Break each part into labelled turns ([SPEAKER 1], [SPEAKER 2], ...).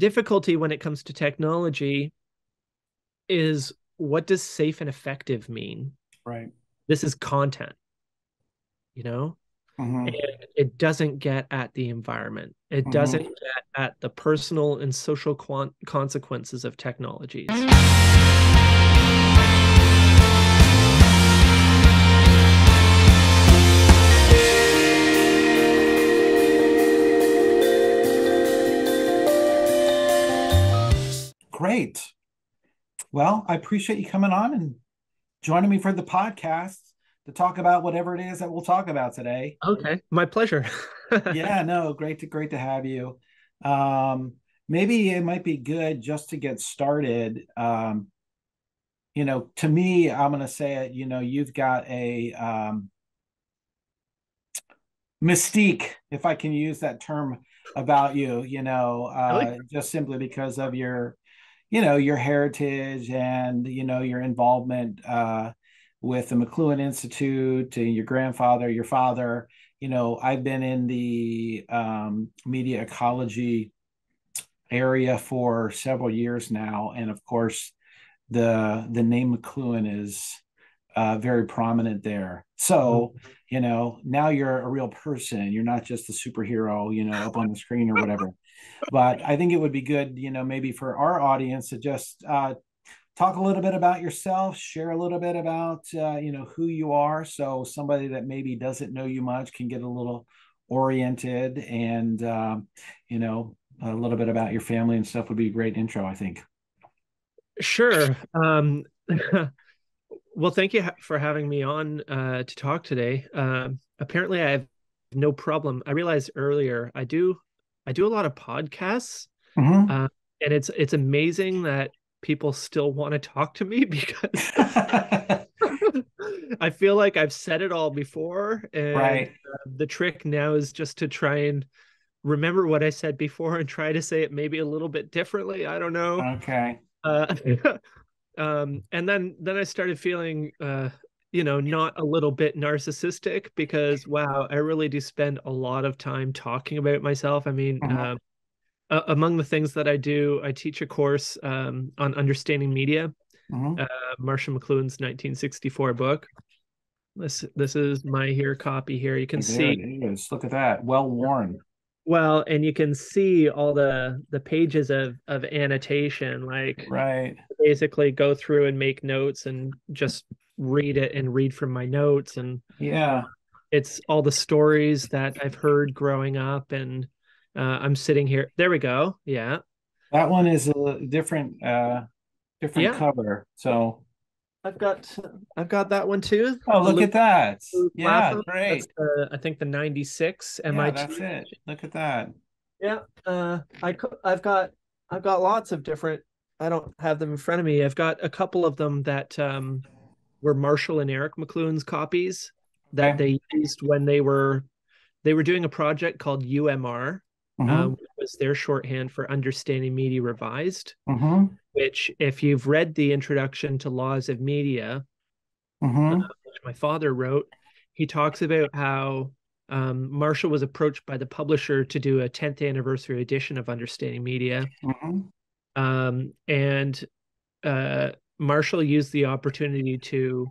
[SPEAKER 1] difficulty when it comes to technology is, what does safe and effective mean?
[SPEAKER 2] Right.
[SPEAKER 1] This is content, you know? And
[SPEAKER 2] Hmm.
[SPEAKER 1] it doesn't get at the environment. It doesn't
[SPEAKER 2] Hmm.
[SPEAKER 1] get at the personal and social consequences of technologies.
[SPEAKER 2] Great. Well, I appreciate you coming on and joining me for the podcast to talk about whatever it is that we'll talk about today.
[SPEAKER 1] Okay, my pleasure.
[SPEAKER 2] Yeah, no, great to have you. Um, Maybe it might be good just to get started. To me, I'm going to say it, you've got a mystique, if I can use that term about you,
[SPEAKER 1] I like
[SPEAKER 2] just simply because of your heritage and, your involvement with the McLuhan Institute, to your grandfather, your father. I've been in the media ecology area for several years now, and of course, the name McLuhan is very prominent there. So, now you're a real person. You're not just a superhero, up on the screen or whatever. But I think it would be good, maybe for our audience to just talk a little bit about yourself, share a little bit about, who you are. So somebody that maybe doesn't know you much can get a little oriented, and, a little bit about your family and stuff would be a great intro, I think.
[SPEAKER 1] Sure. Well, thank you for having me on to talk today. Apparently, I have no problem. I realized earlier I do a lot of podcasts,
[SPEAKER 2] Hmm.
[SPEAKER 1] uh, and it's amazing that people still want to talk to me because I feel like I've said it all before, and
[SPEAKER 2] Right.
[SPEAKER 1] the trick now is just to try and remember what I said before and try to say it maybe a little bit differently. I don't know.
[SPEAKER 2] Okay.
[SPEAKER 1] Uh, and then I started feeling, not a little bit narcissistic because, wow, I really do spend a lot of time talking about myself. I mean,
[SPEAKER 2] Hmm.
[SPEAKER 1] among the things that I do, I teach a course on understanding media,
[SPEAKER 2] Hmm.
[SPEAKER 1] uh, Marshall McLuhan's 1964 book. This is my here copy here. You can
[SPEAKER 2] There
[SPEAKER 1] see,
[SPEAKER 2] it is. Look at that. Well worn.
[SPEAKER 1] well, and you can see all the pages of annotation, like
[SPEAKER 2] Right.
[SPEAKER 1] basically go through and make notes and just read it and read from my notes. And
[SPEAKER 2] Yeah.
[SPEAKER 1] it's all the stories that I've heard growing up. And I'm sitting here. There we go. Yeah.
[SPEAKER 2] That one is a different
[SPEAKER 1] Yeah.
[SPEAKER 2] cover. So,
[SPEAKER 1] I've got I've got that one too.
[SPEAKER 2] oh,
[SPEAKER 1] The
[SPEAKER 2] look at that.
[SPEAKER 1] Louis
[SPEAKER 2] Yeah,
[SPEAKER 1] Lapham. That's
[SPEAKER 2] great.
[SPEAKER 1] I think the 96
[SPEAKER 2] Yeah, that's
[SPEAKER 1] MIT.
[SPEAKER 2] it. Look at that.
[SPEAKER 1] Yeah. I've got lots of different. I don't have them in front of me. I've got a couple of them that were Marshall and Eric McLuhan's copies that
[SPEAKER 2] Okay.
[SPEAKER 1] they used when they were doing a project called UMR,
[SPEAKER 2] Mm-hmm.
[SPEAKER 1] which was their shorthand for Understanding Media Revised.
[SPEAKER 2] Mm-hmm.
[SPEAKER 1] Which, if you've read the introduction to Laws of Media,
[SPEAKER 2] Mm-hmm.
[SPEAKER 1] which my father wrote, he talks about how Marshall was approached by the publisher to do a 10th anniversary edition of Understanding Media,
[SPEAKER 2] Mm-hmm.
[SPEAKER 1] and Marshall used the opportunity to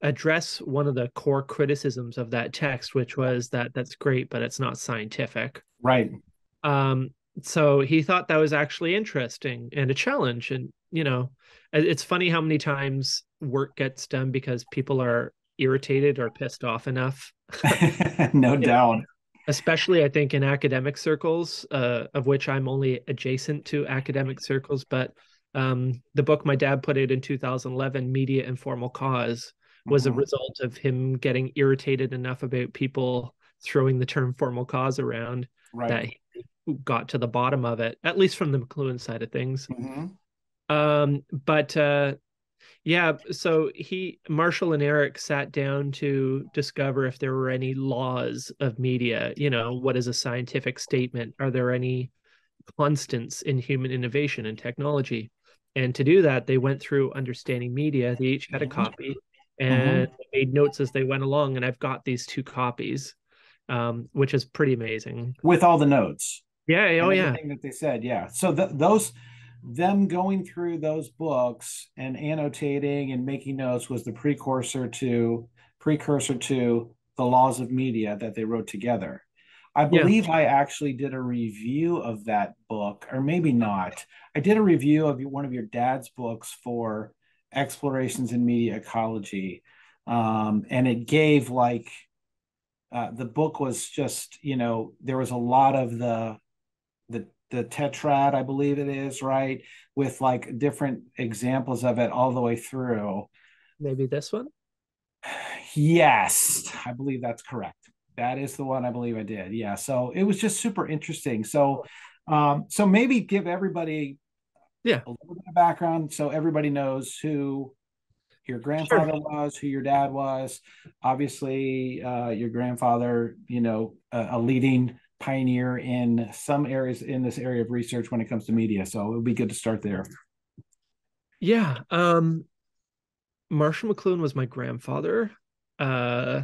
[SPEAKER 1] address one of the core criticisms of that text, which was that that's great, but it's not scientific.
[SPEAKER 2] Right.
[SPEAKER 1] Um, so he thought that was actually interesting and a challenge. And, it's funny how many times work gets done because people are irritated or pissed off enough.
[SPEAKER 2] No
[SPEAKER 1] You know,
[SPEAKER 2] doubt.
[SPEAKER 1] especially I think in academic circles, of which I'm only adjacent to academic circles. But the book my dad put out in 2011, Media Informal Cause, was a
[SPEAKER 2] Mm-hmm.
[SPEAKER 1] result of him getting irritated enough about people throwing the term formal cause around
[SPEAKER 2] Right.
[SPEAKER 1] that he got to the bottom of it, at least from the McLuhan side of things.
[SPEAKER 2] Mm-hmm.
[SPEAKER 1] But yeah, so Marshall and Eric sat down to discover if there were any laws of media. What is a scientific statement? Are there any constants in human innovation and technology? And to do that, they went through Understanding Media. They each had a
[SPEAKER 2] Mm-hmm.
[SPEAKER 1] copy and
[SPEAKER 2] Mm-hmm.
[SPEAKER 1] made notes as they went along. And I've got these two copies, which is pretty amazing.
[SPEAKER 2] With all the notes.
[SPEAKER 1] Yeah. Oh
[SPEAKER 2] and
[SPEAKER 1] yeah.
[SPEAKER 2] everything that they said. Yeah. So those them going through those books and annotating and making notes was the precursor to the laws of media that they wrote together. I
[SPEAKER 1] Yeah.
[SPEAKER 2] believe I actually did a review of that book, or maybe not. I did a review of one of your dad's books for Explorations in Media Ecology. And it gave like the book was just, there was a lot of the tetrad, I believe it is, right, with like different examples of it all the way through.
[SPEAKER 1] Maybe this one.
[SPEAKER 2] Yes, I believe that's correct. That is the one I believe I did. Yeah. So it was just super interesting. So maybe give everybody
[SPEAKER 1] Yeah.
[SPEAKER 2] a little bit of background so everybody knows who your
[SPEAKER 1] Sure.
[SPEAKER 2] grandfather was, who your dad was. Obviously, your grandfather, a leading pioneer in some areas in this area of research when it comes to media. So it would be good to start there.
[SPEAKER 1] Yeah. Marshall McLuhan was my grandfather. Uh,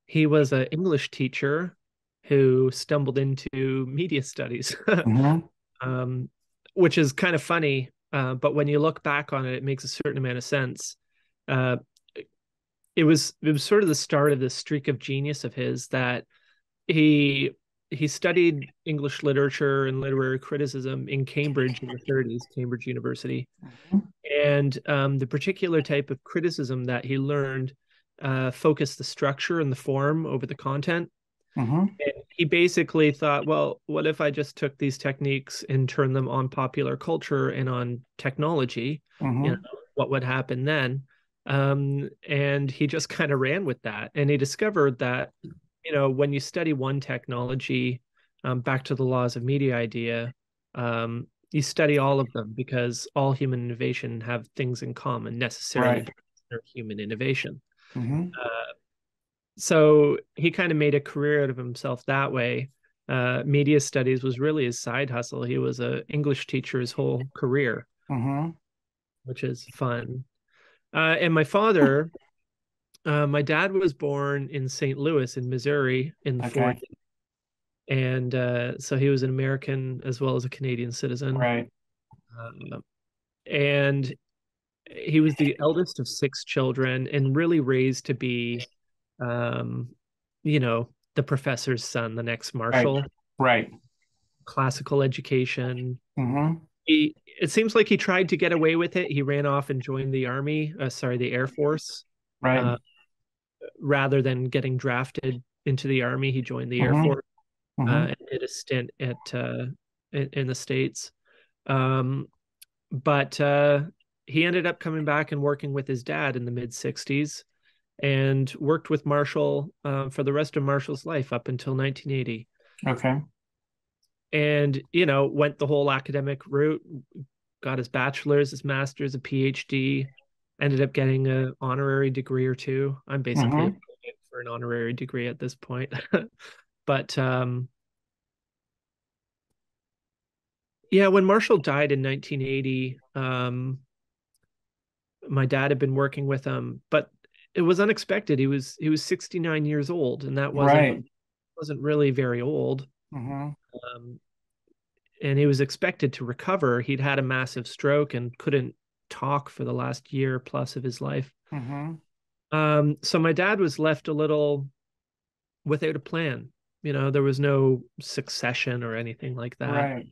[SPEAKER 1] he was an English teacher who stumbled into media studies,
[SPEAKER 2] Mm-hmm.
[SPEAKER 1] um, which is kind of funny. But when you look back on it, it makes a certain amount of sense. Uh, it was sort of the start of this streak of genius of his that he he studied English literature and literary criticism in Cambridge in the 30s, Cambridge University.
[SPEAKER 2] Mm-hmm.
[SPEAKER 1] And the particular type of criticism that he learned focused the structure and the form over the content.
[SPEAKER 2] Mm-hmm.
[SPEAKER 1] And he basically thought, well, what if I just took these techniques and turned them on popular culture and on technology? You know,
[SPEAKER 2] Mm-hmm.
[SPEAKER 1] what would happen then? And he just kind of ran with that. And he discovered that, when you study one technology, back to the laws of media idea, you study all of them because all human innovation have things in common necessarily
[SPEAKER 2] Right.
[SPEAKER 1] because they're human innovation.
[SPEAKER 2] Mm-hmm.
[SPEAKER 1] So he kind of made a career out of himself that way. Media studies was really his side hustle. He was an English teacher his whole career,
[SPEAKER 2] Mm-hmm.
[SPEAKER 1] which is fun. And my dad was born in St. Louis in Missouri in the
[SPEAKER 2] Okay.
[SPEAKER 1] 40s. And so he was an American as well as a Canadian citizen.
[SPEAKER 2] Right.
[SPEAKER 1] And he was the eldest of six children and really raised to be, um, the professor's son, the next
[SPEAKER 2] Right.
[SPEAKER 1] Marshall.
[SPEAKER 2] Right.
[SPEAKER 1] Classical education.
[SPEAKER 2] Mm-hmm.
[SPEAKER 1] It seems like he tried to get away with it. He ran off and joined the army, the Air Force.
[SPEAKER 2] Right.
[SPEAKER 1] Uh, Rather than getting drafted into the army, he joined the Air
[SPEAKER 2] Mm-hmm.
[SPEAKER 1] Force
[SPEAKER 2] Mm-hmm.
[SPEAKER 1] and did a stint in the States. Um, but he ended up coming back and working with his dad in the mid 60s and worked with Marshall for the rest of Marshall's life up until 1980.
[SPEAKER 2] Okay.
[SPEAKER 1] And, went the whole academic route, got his bachelor's, his master's, a PhD, ended up getting an honorary degree or two. I'm basically
[SPEAKER 2] Mm-hmm.
[SPEAKER 1] applying for an honorary degree at this point. But yeah, when Marshall died in 1980, my dad had been working with him, but it was unexpected. He was 69 years old, and that wasn't
[SPEAKER 2] Right.
[SPEAKER 1] wasn't really very old.
[SPEAKER 2] Mm-hmm.
[SPEAKER 1] Um, and he was expected to recover. He'd had a massive stroke and couldn't talk for the last year plus of his life.
[SPEAKER 2] Mm-hmm.
[SPEAKER 1] So my dad was left a little without a plan. There was no succession or anything like that.
[SPEAKER 2] Right.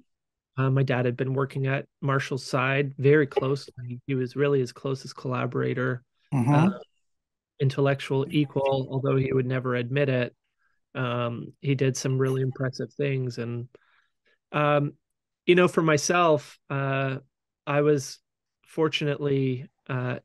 [SPEAKER 1] My dad had been working at Marshall's side very closely. He was really his closest collaborator, uh,
[SPEAKER 2] Mm-hmm.
[SPEAKER 1] intellectual equal, although he would never admit it. He did some really impressive things. And, um, for myself, I was fortunately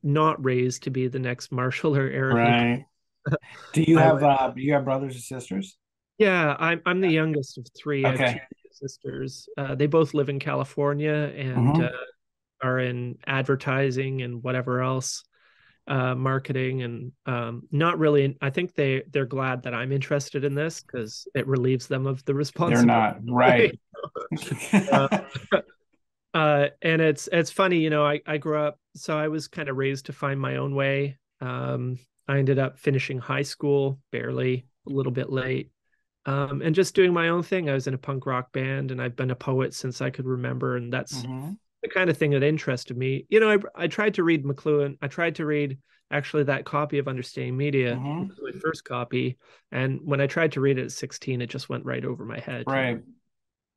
[SPEAKER 1] not raised to be the next Marshall or Eric McLuhan.
[SPEAKER 2] Right. Do you have brothers and sisters?
[SPEAKER 1] Yeah, I'm the youngest of three. I have two
[SPEAKER 2] Okay.
[SPEAKER 1] sisters. They both live in California and
[SPEAKER 2] Mm-hmm.
[SPEAKER 1] are in advertising and whatever else, marketing, and not really. I think they're glad that I'm interested in this because it relieves them of the
[SPEAKER 2] They're
[SPEAKER 1] responsibility.
[SPEAKER 2] not. Right.
[SPEAKER 1] uh, and it's funny, I grew up, so I was kind of raised to find my own way. I ended up finishing high school barely, a little bit late. and just doing my own thing. I was in a punk rock band, and I've been a poet since I could remember, and that's
[SPEAKER 2] Mm-hmm.
[SPEAKER 1] the kind of thing that interested me. I tried to read McLuhan. I tried to read actually that copy of Understanding Media. It
[SPEAKER 2] Mm-hmm.
[SPEAKER 1] was my first copy, and when I tried to read it at 16, it just went right over my head.
[SPEAKER 2] Right.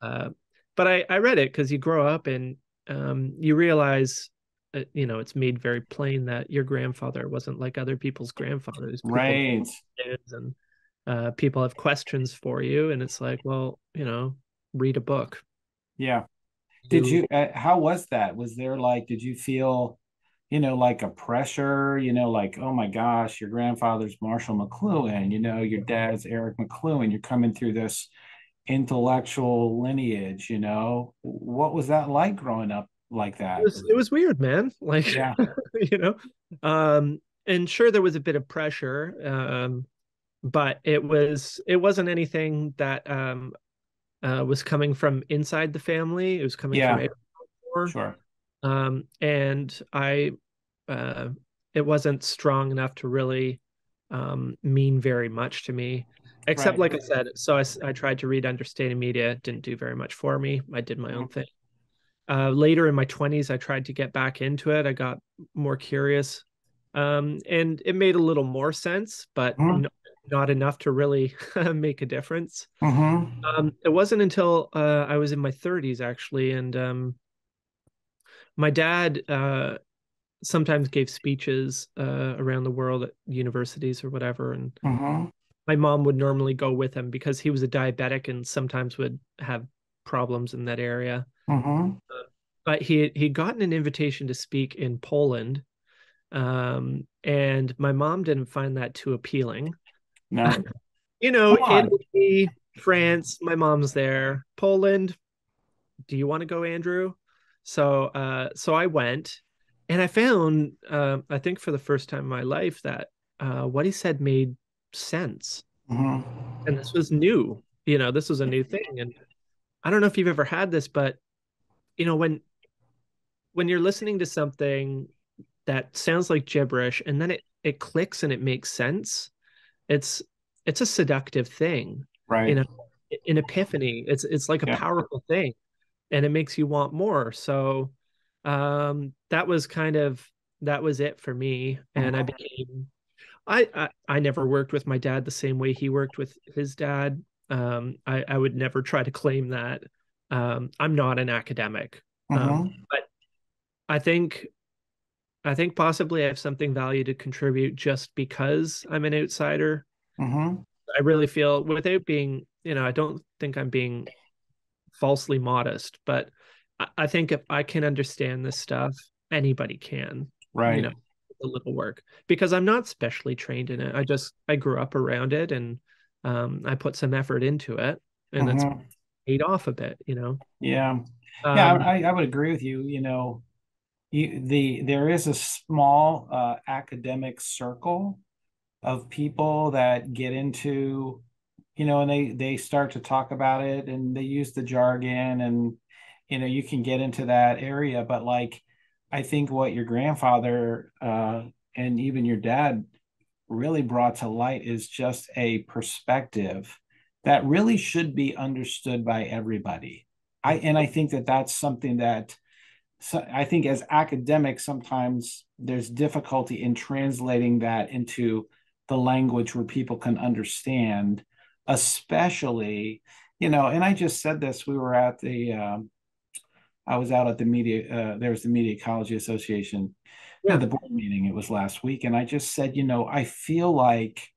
[SPEAKER 1] Uh, but I read it because you grow up and you realize, it's made very plain that your grandfather wasn't like other people's grandfathers. People
[SPEAKER 2] Right.
[SPEAKER 1] and people have questions for you, and it's like, well, read a book.
[SPEAKER 2] Yeah. Did
[SPEAKER 1] You
[SPEAKER 2] you, how was that? Was there like, did you feel, like a pressure, like, oh my gosh, your grandfather's Marshall McLuhan, your dad's Eric McLuhan, you're coming through this intellectual lineage, what was that like growing up like
[SPEAKER 1] it
[SPEAKER 2] that?
[SPEAKER 1] was weird, man. Like,
[SPEAKER 2] Yeah.
[SPEAKER 1] you know, and sure there was a bit of pressure, but it wasn't anything that was coming from inside the family. It was coming from
[SPEAKER 2] Yeah.
[SPEAKER 1] everywhere.
[SPEAKER 2] Sure.
[SPEAKER 1] And uh, it wasn't strong enough to really mean very much to me. Except,
[SPEAKER 2] Right.
[SPEAKER 1] like I said, so I tried to read Understanding Media. It didn't do very much for me. I did my own
[SPEAKER 2] Mhm.
[SPEAKER 1] thing. Later in my 20s, I tried to get back into it. I got more curious. And it made a little more sense, but
[SPEAKER 2] Mhm.
[SPEAKER 1] not enough to really make a difference.
[SPEAKER 2] Mhm.
[SPEAKER 1] It wasn't until I was in my 30s, actually, and my dad sometimes gave speeches around the world at universities or whatever, and
[SPEAKER 2] Mhm.
[SPEAKER 1] my mom would normally go with him because he was a diabetic and sometimes would have problems in that area.
[SPEAKER 2] Mhm.
[SPEAKER 1] But he'd gotten an invitation to speak in Poland, and my mom didn't find that too appealing.
[SPEAKER 2] No. Come on.
[SPEAKER 1] Italy, France, my mom's there. Poland, do you want to go, Andrew? So I went, and I found, I think for the first time in my life, that what he said made sense.
[SPEAKER 2] Mhm.
[SPEAKER 1] And this was new. This was a new thing. And I don't know if you've ever had this, but when you're listening to something that sounds like gibberish, and then it clicks and it makes sense, it's it's a seductive thing. You
[SPEAKER 2] Right.
[SPEAKER 1] know, an epiphany. It's like a
[SPEAKER 2] Yeah.
[SPEAKER 1] powerful thing, and it makes you want more. So that was it for me. And
[SPEAKER 2] Mhm.
[SPEAKER 1] I never worked with my dad the same way he worked with his dad. I would never try to claim that. I'm not an academic.
[SPEAKER 2] Mhm.
[SPEAKER 1] But I think I think possibly I have something value to contribute just because I'm an outsider.
[SPEAKER 2] Mhm.
[SPEAKER 1] I really feel, without being, I don't think I'm being falsely modest, but I think if I can understand this stuff, anybody can, you know,
[SPEAKER 2] Right.
[SPEAKER 1] a little work, because I'm not specially trained in it. I grew up around it, and I put some effort into it, and it's
[SPEAKER 2] Mhm.
[SPEAKER 1] paid off a bit.
[SPEAKER 2] Yeah. Yeah,
[SPEAKER 1] Um,
[SPEAKER 2] I would agree with you. There is a small academic circle of people that get into, and they start to talk about it and they use the jargon, and you can get into that area. But like, I think what your grandfather and even your dad really brought to light is just a perspective that really should be understood by everybody. I think that that's something that, so I think as academics, sometimes there's difficulty in translating that into the language where people can understand, especially, and I just said this, we were at I was out at the media, there was the Media Ecology Association,
[SPEAKER 1] yeah,
[SPEAKER 2] the board meeting, it was last week. And I just said, I feel like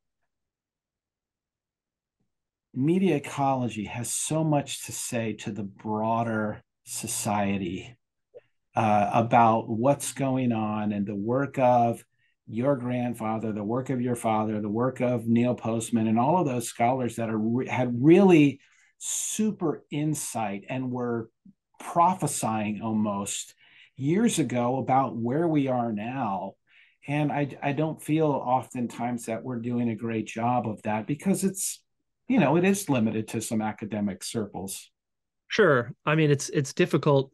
[SPEAKER 2] media ecology has so much to say to the broader society about what's going on, and the work of your grandfather, the work of your father, the work of Neil Postman, and all of those scholars that had really super insight and were prophesying almost years ago about where we are now. And I don't feel oftentimes that we're doing a great job of that, because it is limited to some academic circles.
[SPEAKER 1] sure. I mean, it's difficult.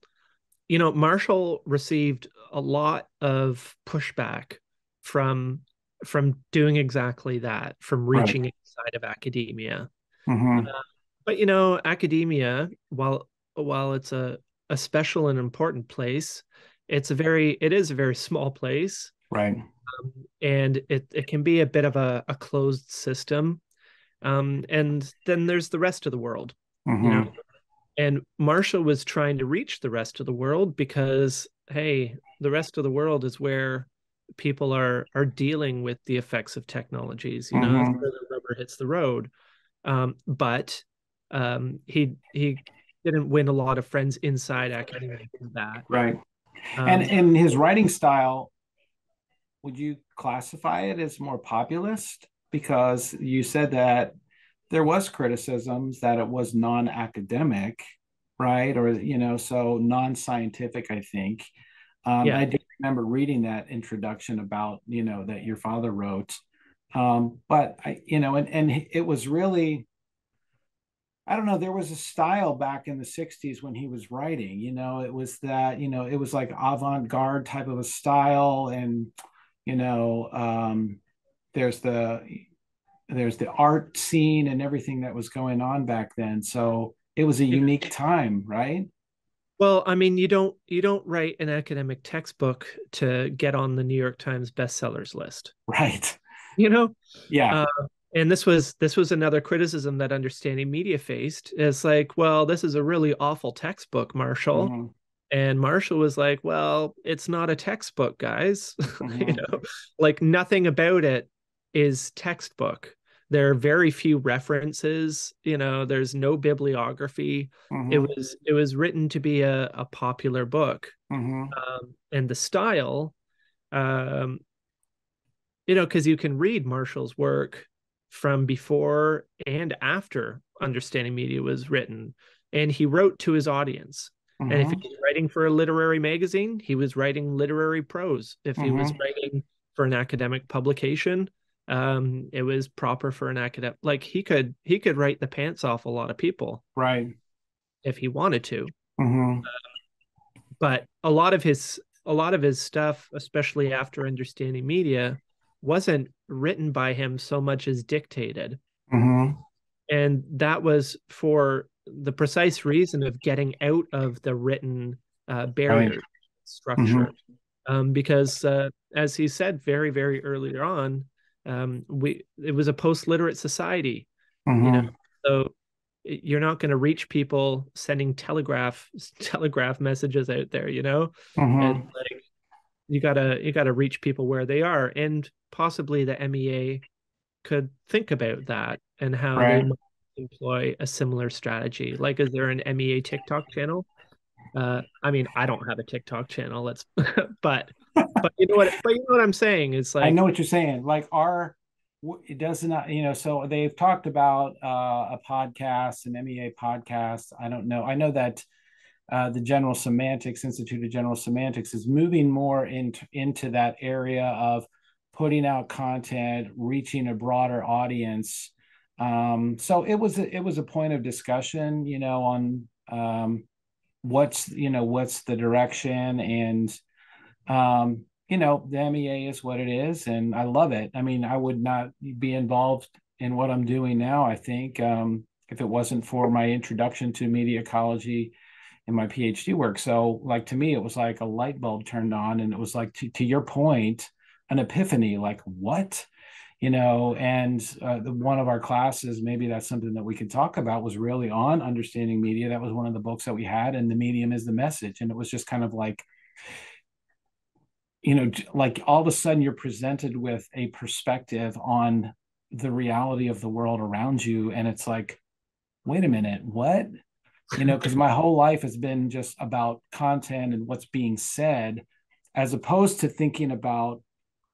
[SPEAKER 1] Marshall received a lot of pushback from from doing exactly that, from
[SPEAKER 2] Right.
[SPEAKER 1] reaching inside of academia.
[SPEAKER 2] Mm-hmm.
[SPEAKER 1] But academia, while it's a special and important place, it is a very small place,
[SPEAKER 2] Right.
[SPEAKER 1] and it can be a bit of a closed system. And then there's the rest of the world, you know.
[SPEAKER 2] Mm-hmm.
[SPEAKER 1] And Marshall was trying to reach the rest of the world because, hey, the rest of the world is where people are dealing with the effects of technologies. That's
[SPEAKER 2] Mm-hmm.
[SPEAKER 1] where the rubber hits the road. But he didn't win a lot of friends inside academia for that.
[SPEAKER 2] Right. And
[SPEAKER 1] Um,
[SPEAKER 2] in his writing style, would you classify it as more populist? Because you said that there was criticisms that it was non-academic, right? Or, so non-scientific, I think.
[SPEAKER 1] yeah.
[SPEAKER 2] I do remember reading that introduction about, that your father wrote. But and it was really, I don't know, there was a style back in the 60s when he was writing, it was that, it was like avant-garde type of a style. And, you know, um, there's the art scene and everything that was going on back then. So it was a unique time, right?
[SPEAKER 1] Well, I mean, you don't write an academic textbook to get on the New York Times bestsellers list,
[SPEAKER 2] Right.
[SPEAKER 1] you know?
[SPEAKER 2] Yeah.
[SPEAKER 1] Uh, and this was another criticism that Understanding Media faced. It's like, well, this is a really awful textbook, Marshall.
[SPEAKER 2] Mm-hmm.
[SPEAKER 1] And Marshall was like, well, it's not a textbook, guys. you
[SPEAKER 2] Mm-hmm.
[SPEAKER 1] know, like nothing about it is textbook. There are very few references, there's no bibliography. It
[SPEAKER 2] Mm-hmm.
[SPEAKER 1] was it was written to be a popular book.
[SPEAKER 2] Mm-hmm.
[SPEAKER 1] And the style, um, because you can read Marshall's work from before and after Understanding Media was written. And he wrote to his audience. And if he
[SPEAKER 2] Mm-hmm.
[SPEAKER 1] was writing for a literary magazine, he was writing literary prose. If he was
[SPEAKER 2] Mm-hmm.
[SPEAKER 1] writing for an academic publication, it was proper for an academic. Like he could write the pants off a lot of people
[SPEAKER 2] Right.
[SPEAKER 1] if he wanted to.
[SPEAKER 2] Mm-hmm.
[SPEAKER 1] But a lot of his stuff, especially after Understanding Media, wasn't written by him so much as dictated.
[SPEAKER 2] Mm-hmm.
[SPEAKER 1] And that was for the precise reason of getting out of the written
[SPEAKER 2] Right.
[SPEAKER 1] barrier
[SPEAKER 2] Mm-hmm.
[SPEAKER 1] structure. Because as he said very, very earlier on, it was a post-literate society, you know.
[SPEAKER 2] Mm-hmm.
[SPEAKER 1] So you're not going to reach people sending telegraph messages out there, and
[SPEAKER 2] Mm-hmm.
[SPEAKER 1] like you gotta reach people where they are, and possibly the MEA could think about that and how they
[SPEAKER 2] Right.
[SPEAKER 1] might employ a similar strategy. Like, is there an MEA TikTok channel? I mean, I don't have a TikTok channel. Let's, but you know what I'm saying? It's
[SPEAKER 2] I know
[SPEAKER 1] like,
[SPEAKER 2] what you're saying. Like it does not, so they've talked about a podcast, an MEA podcast. I don't know. I know that the General Semantics Institute of General Semantics is moving more into that area of putting out content, reaching a broader audience. So it was a point of discussion, on what's the direction. And the MEA is what it is, and I love it. I mean, I would not be involved in what I'm doing now, I think, if it wasn't for my introduction to media ecology in my PhD work. So, like, to me, it was like a light bulb turned on, and it was like, to your point, an epiphany. Like, what? And one of our classes, maybe that's something that we could talk about, was really on understanding media. That was one of the books that we had, and the medium is the message. And it was just kind of like, like, all of a sudden you're presented with a perspective on the reality of the world around you. And it's like, wait a minute, what? Because my whole life has been just about content and what's being said, as opposed to thinking about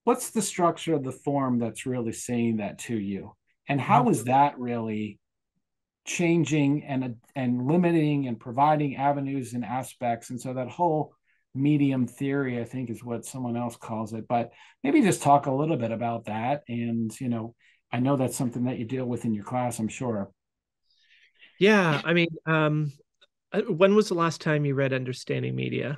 [SPEAKER 2] what's the structure of the form that's really saying that to you. And how is that really changing and limiting and providing avenues and aspects. And so that whole medium theory, I think, is what someone else calls it. But maybe just talk a little bit about that. And I know that's something that you deal with in your class, I'm sure.
[SPEAKER 1] yeah, I mean, when was the last time you read Understanding Media?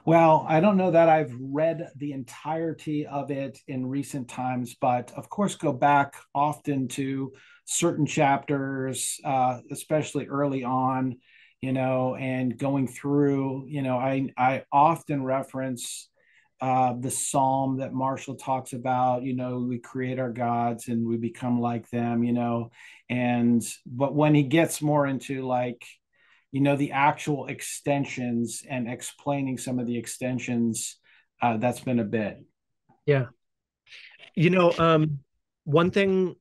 [SPEAKER 2] Well, I don't know that I've read the entirety of it in recent times, but of course, go back often to certain chapters, especially early on, and going through, I often reference the psalm that Marshall talks about, we create our gods and we become like them, but when he gets more into like, the actual extensions and explaining some of the extensions, that's been a bit.
[SPEAKER 1] Yeah. You know, one thing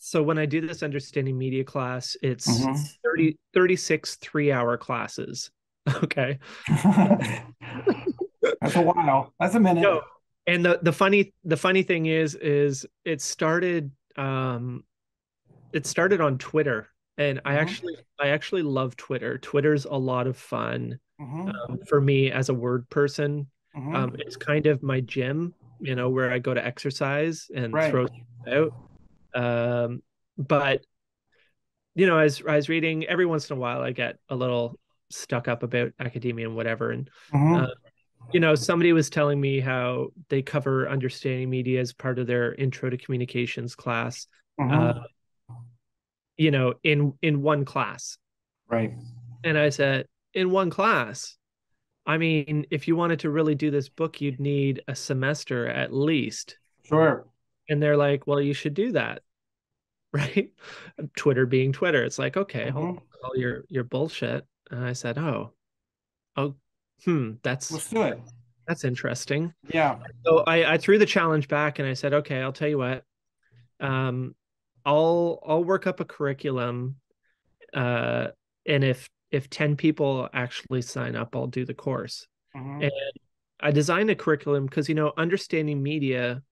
[SPEAKER 1] so when I do this understanding media class, it's
[SPEAKER 2] Mhm.
[SPEAKER 1] 36 3-hour classes. Okay.
[SPEAKER 2] That's a while. That's a minute.
[SPEAKER 1] No. And the funny thing is it started on Twitter, and
[SPEAKER 2] Mhm.
[SPEAKER 1] I actually love Twitter. Twitter's a lot of fun
[SPEAKER 2] Mhm.
[SPEAKER 1] for me as a word person.
[SPEAKER 2] Mhm.
[SPEAKER 1] It's kind of my gym, where I go to exercise and
[SPEAKER 2] Right.
[SPEAKER 1] throw out. But as reading, every once in a while, I get a little stuck up about academia and whatever. And uh,
[SPEAKER 2] Mhm.
[SPEAKER 1] somebody was telling me how they cover understanding media as part of their intro to communications class. Uh,
[SPEAKER 2] Mhm.
[SPEAKER 1] in one class.
[SPEAKER 2] Right.
[SPEAKER 1] And I said, in one class. I mean, if you wanted to really do this book, you'd need a semester at least.
[SPEAKER 2] Sure.
[SPEAKER 1] And they're like, well, you should do that, right? Twitter being Twitter. It's like, okay, hold
[SPEAKER 2] Mhm.
[SPEAKER 1] all your bullshit. And I said, oh, that's
[SPEAKER 2] Let's do it.
[SPEAKER 1] that's interesting.
[SPEAKER 2] Yeah.
[SPEAKER 1] So I threw the challenge back and I said, okay, I'll tell you what. Um, I'll work up a curriculum. Uh, and if 10 people actually sign up, I'll do the course. And
[SPEAKER 2] Mhm.
[SPEAKER 1] I designed a curriculum because, understanding media,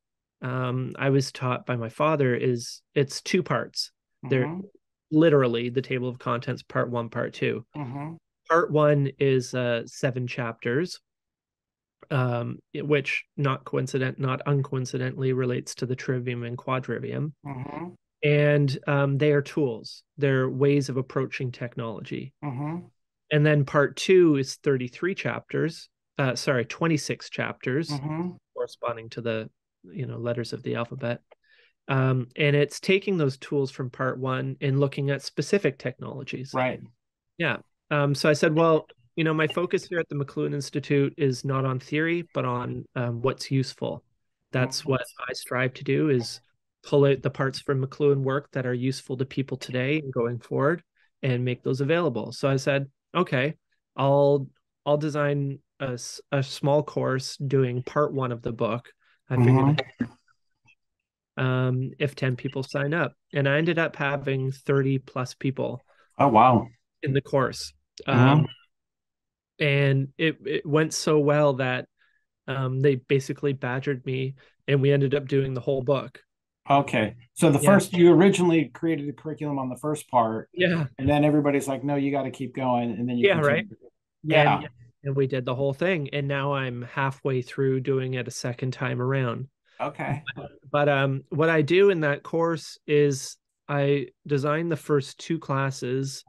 [SPEAKER 1] I was taught by my father, it's two parts. They're
[SPEAKER 2] Mhm.
[SPEAKER 1] literally the table of contents, part one, part two.
[SPEAKER 2] Mhm.
[SPEAKER 1] Part one is 7 chapters, which not uncoincidentally relates to the trivium and quadrivium.
[SPEAKER 2] Mhm.
[SPEAKER 1] And they are tools. They're ways of approaching technology.
[SPEAKER 2] Mhm.
[SPEAKER 1] And then part two is 33 chapters. Sorry, 26 chapters
[SPEAKER 2] Mhm.
[SPEAKER 1] corresponding to the letters of the alphabet. And it's taking those tools from part one and looking at specific technologies.
[SPEAKER 2] Right.
[SPEAKER 1] Yeah. So I said, well, my focus here at the McLuhan Institute is not on theory, but on what's useful. That's
[SPEAKER 2] Mhm.
[SPEAKER 1] what I strive to do, is pull out the parts from McLuhan work that are useful to people today and going forward and make those available. So I said, okay, I'll I'll design a small course doing part one of the book. I figured
[SPEAKER 2] Mhm.
[SPEAKER 1] that if 10 people sign up. And I ended up having 30 plus people
[SPEAKER 2] Oh, wow.
[SPEAKER 1] in the course.
[SPEAKER 2] Mhm.
[SPEAKER 1] Um, and it went so well that they basically badgered me and we ended up doing the whole book.
[SPEAKER 2] Okay. So
[SPEAKER 1] Yeah.
[SPEAKER 2] you originally created a curriculum on the first part,
[SPEAKER 1] Yeah.
[SPEAKER 2] and then everybody's like, no, you got to keep going, and then you
[SPEAKER 1] Yeah. Right.
[SPEAKER 2] continue. Yeah.
[SPEAKER 1] And and we did the whole thing. And now I'm halfway through doing it a second time around.
[SPEAKER 2] Okay.
[SPEAKER 1] But what I do in that course is I design the first two classes,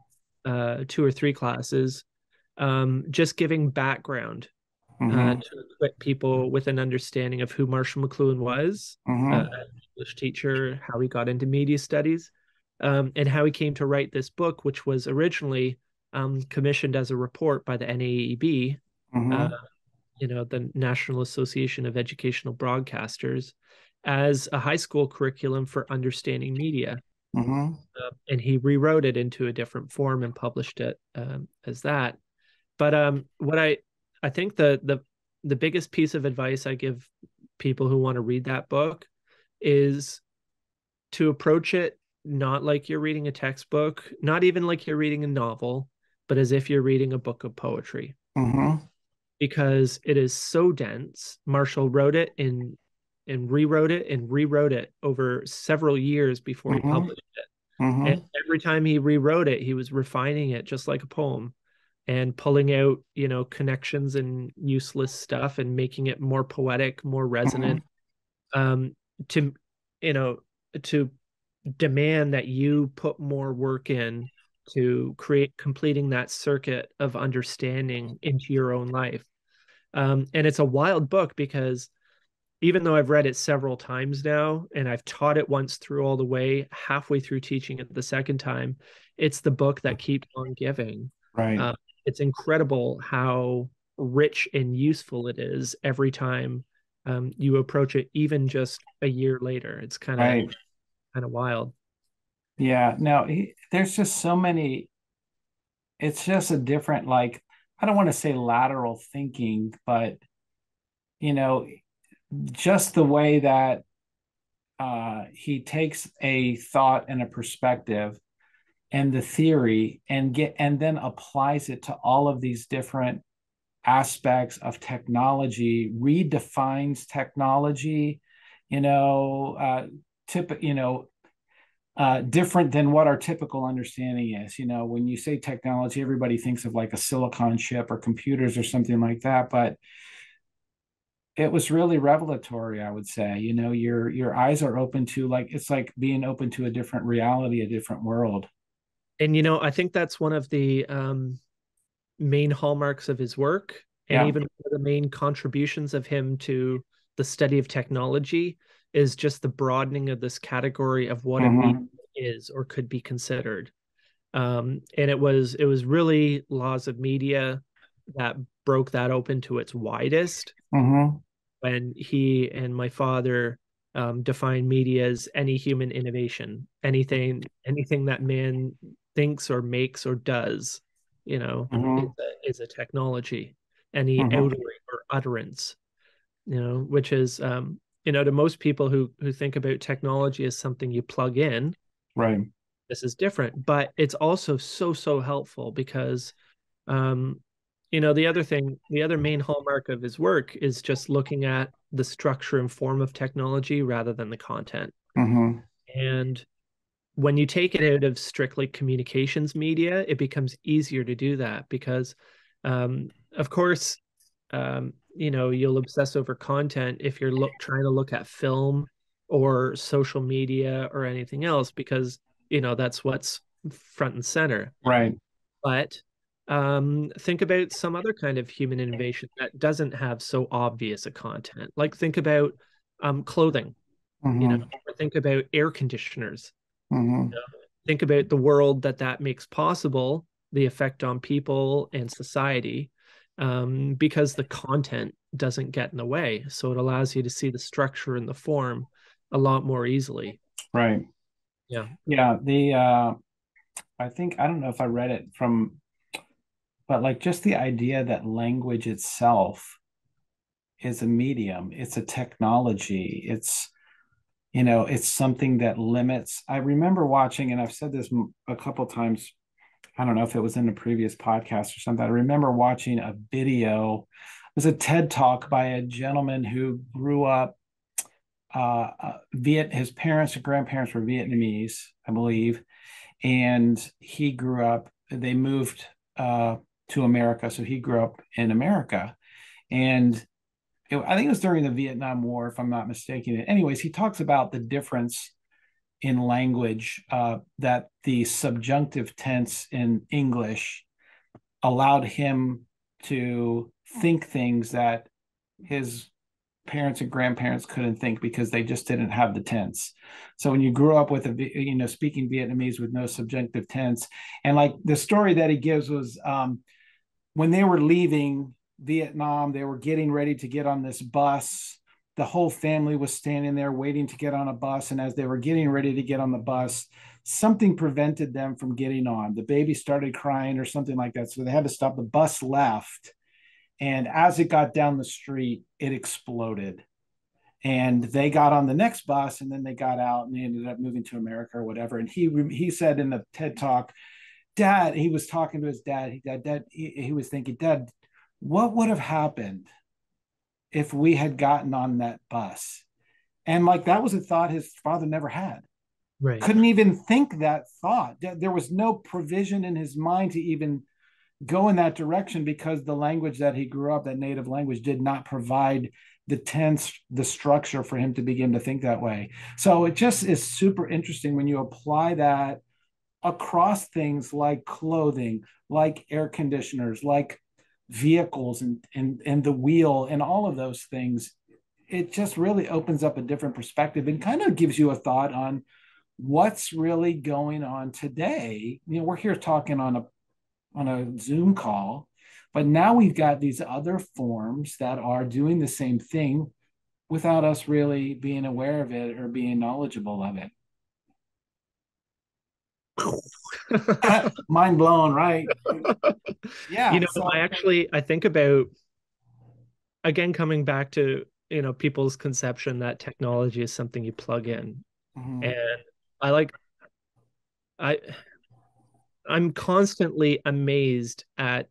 [SPEAKER 1] 2 or 3 classes, just giving background
[SPEAKER 2] Mm-hmm.
[SPEAKER 1] to equip people with an understanding of who Marshall McLuhan was, an
[SPEAKER 2] Mm-hmm.
[SPEAKER 1] English teacher, how he got into media studies, and how he came to write this book, which was originally commissioned as a report by the NAEB, uh,
[SPEAKER 2] Mm-hmm.
[SPEAKER 1] the National Association of Educational Broadcasters, as a high school curriculum for understanding media.
[SPEAKER 2] Mm-hmm.
[SPEAKER 1] And he rewrote it into a different form and published it as that. But what I think the biggest piece of advice I give people who want to read that book is to approach it not like you're reading a textbook, not even like you're reading a novel, but as if you're reading a book of poetry,
[SPEAKER 2] Mm-hmm.
[SPEAKER 1] because it is so dense. Marshall wrote it and rewrote it over several years before he
[SPEAKER 2] Mm-hmm.
[SPEAKER 1] published it. And
[SPEAKER 2] Mm-hmm.
[SPEAKER 1] every time he rewrote it, he was refining it just like a poem and pulling out, connections and useless stuff and making it more poetic, more
[SPEAKER 2] Mm-hmm.
[SPEAKER 1] resonant, um, to, you know, to demand that you put more work in to completing that circuit of understanding into your own life. And it's a wild book because even though I've read it several times now and I've taught it once through all the way, halfway through teaching it the second time, it's the book that keeps on giving.
[SPEAKER 2] Right.
[SPEAKER 1] Uh, it's incredible how rich and useful it is every time you approach it, even just a year later. It's
[SPEAKER 2] Right.
[SPEAKER 1] kind of wild.
[SPEAKER 2] Yeah. No, there's just so many. It's just a different, like, I don't want to say lateral thinking, but you know, just the way that he takes a thought and a perspective and the theory and then applies it to all of these different aspects of technology, redefines technology, you know, different than what our typical understanding is. You know, when you say technology, everybody thinks of like a silicon chip or computers or something like that, but it was really revelatory, I would say. You know, your eyes are open to, like, it's like being open to a different reality, a different world.
[SPEAKER 1] And I think that's one of the main hallmarks of his work, and
[SPEAKER 2] Yeah.
[SPEAKER 1] even one of the main contributions of him to the study of technology is just the broadening of this category of what a medium
[SPEAKER 2] Mm-hmm.
[SPEAKER 1] is or could be considered. And it was really laws of media that broke that open to its widest
[SPEAKER 2] Mm-hmm.
[SPEAKER 1] when he and my father defined media as any human innovation, anything that man thinks or makes or does, is
[SPEAKER 2] Mm-hmm.
[SPEAKER 1] a technology. Any
[SPEAKER 2] Mm-hmm.
[SPEAKER 1] outward or utterance, which is to most people who think about technology as something you plug in,
[SPEAKER 2] Right.
[SPEAKER 1] this is different, but it's also so helpful because um, the other main hallmark of his work is just looking at the structure and form of technology rather than the content.
[SPEAKER 2] Mm-hmm.
[SPEAKER 1] And when you take it out of strictly communications media, it becomes easier to do that because, of course, you'll obsess over content if you're trying to look at film or social media or anything else because, that's what's front and center.
[SPEAKER 2] Right.
[SPEAKER 1] But think about some other kind of human innovation that doesn't have so obvious a content. Like think about clothing,
[SPEAKER 2] Mm-hmm.
[SPEAKER 1] or think about air conditioners.
[SPEAKER 2] Mm-hmm.
[SPEAKER 1] Think about the world that makes possible, the effect on people and society, because the content doesn't get in the way. So it allows you to see the structure and the form a lot more easily.
[SPEAKER 2] Right.
[SPEAKER 1] Yeah.
[SPEAKER 2] Yeah. I think, I don't know if I read it from, but like just the idea that language itself is a medium, it's a technology, it's something that limits. I remember watching, and I've said this a couple times, I don't know if it was in a previous podcast or something. I remember watching a video. It was a TED talk by a gentleman who grew up. His parents and grandparents were Vietnamese, I believe, and he grew up. They moved to America, so he grew up in America, and I think it was during the Vietnam War, if I'm not mistaken. Anyways, he talks about the difference in language, that the subjunctive tense in English allowed him to think things that his parents and grandparents couldn't think because they just didn't have the tense. So when you grew up with speaking Vietnamese with no subjunctive tense, and like the story that he gives was when they were leaving Vietnam, they were getting ready to get on this bus. The whole family was standing there waiting to get on a bus. And as they were getting ready to get on the bus, something prevented them from getting on. The baby started crying or something like that. So they had to stop. The bus left. And as it got down the street, it exploded. And they got on the next bus, and then they got out and they ended up moving to America or whatever. And he said in the TED talk, Dad, he was talking to his dad. He was thinking, Dad, what would have happened if we had gotten on that bus? And like that was a thought his father never had.
[SPEAKER 1] Right.
[SPEAKER 2] Couldn't even think that thought. There was no provision in his mind to even go in that direction because the language that he grew up, that native language, did not provide the tense, the structure for him to begin to think that way. So it just is super interesting when you apply that across things like clothing, like air conditioners, like vehicles and the wheel and all of those things, it just really opens up a different perspective and kind of gives you a thought on what's really going on today. You know, we're here talking on a Zoom call, but now we've got these other forms that are doing the same thing without us really being aware of it or being knowledgeable of it. Mind blown, right?
[SPEAKER 1] You
[SPEAKER 2] Yeah.
[SPEAKER 1] know,
[SPEAKER 2] So,
[SPEAKER 1] I think about, again, coming back to, people's conception that technology is something you plug in.
[SPEAKER 2] mhm.
[SPEAKER 1] And I like, I, I'm constantly amazed at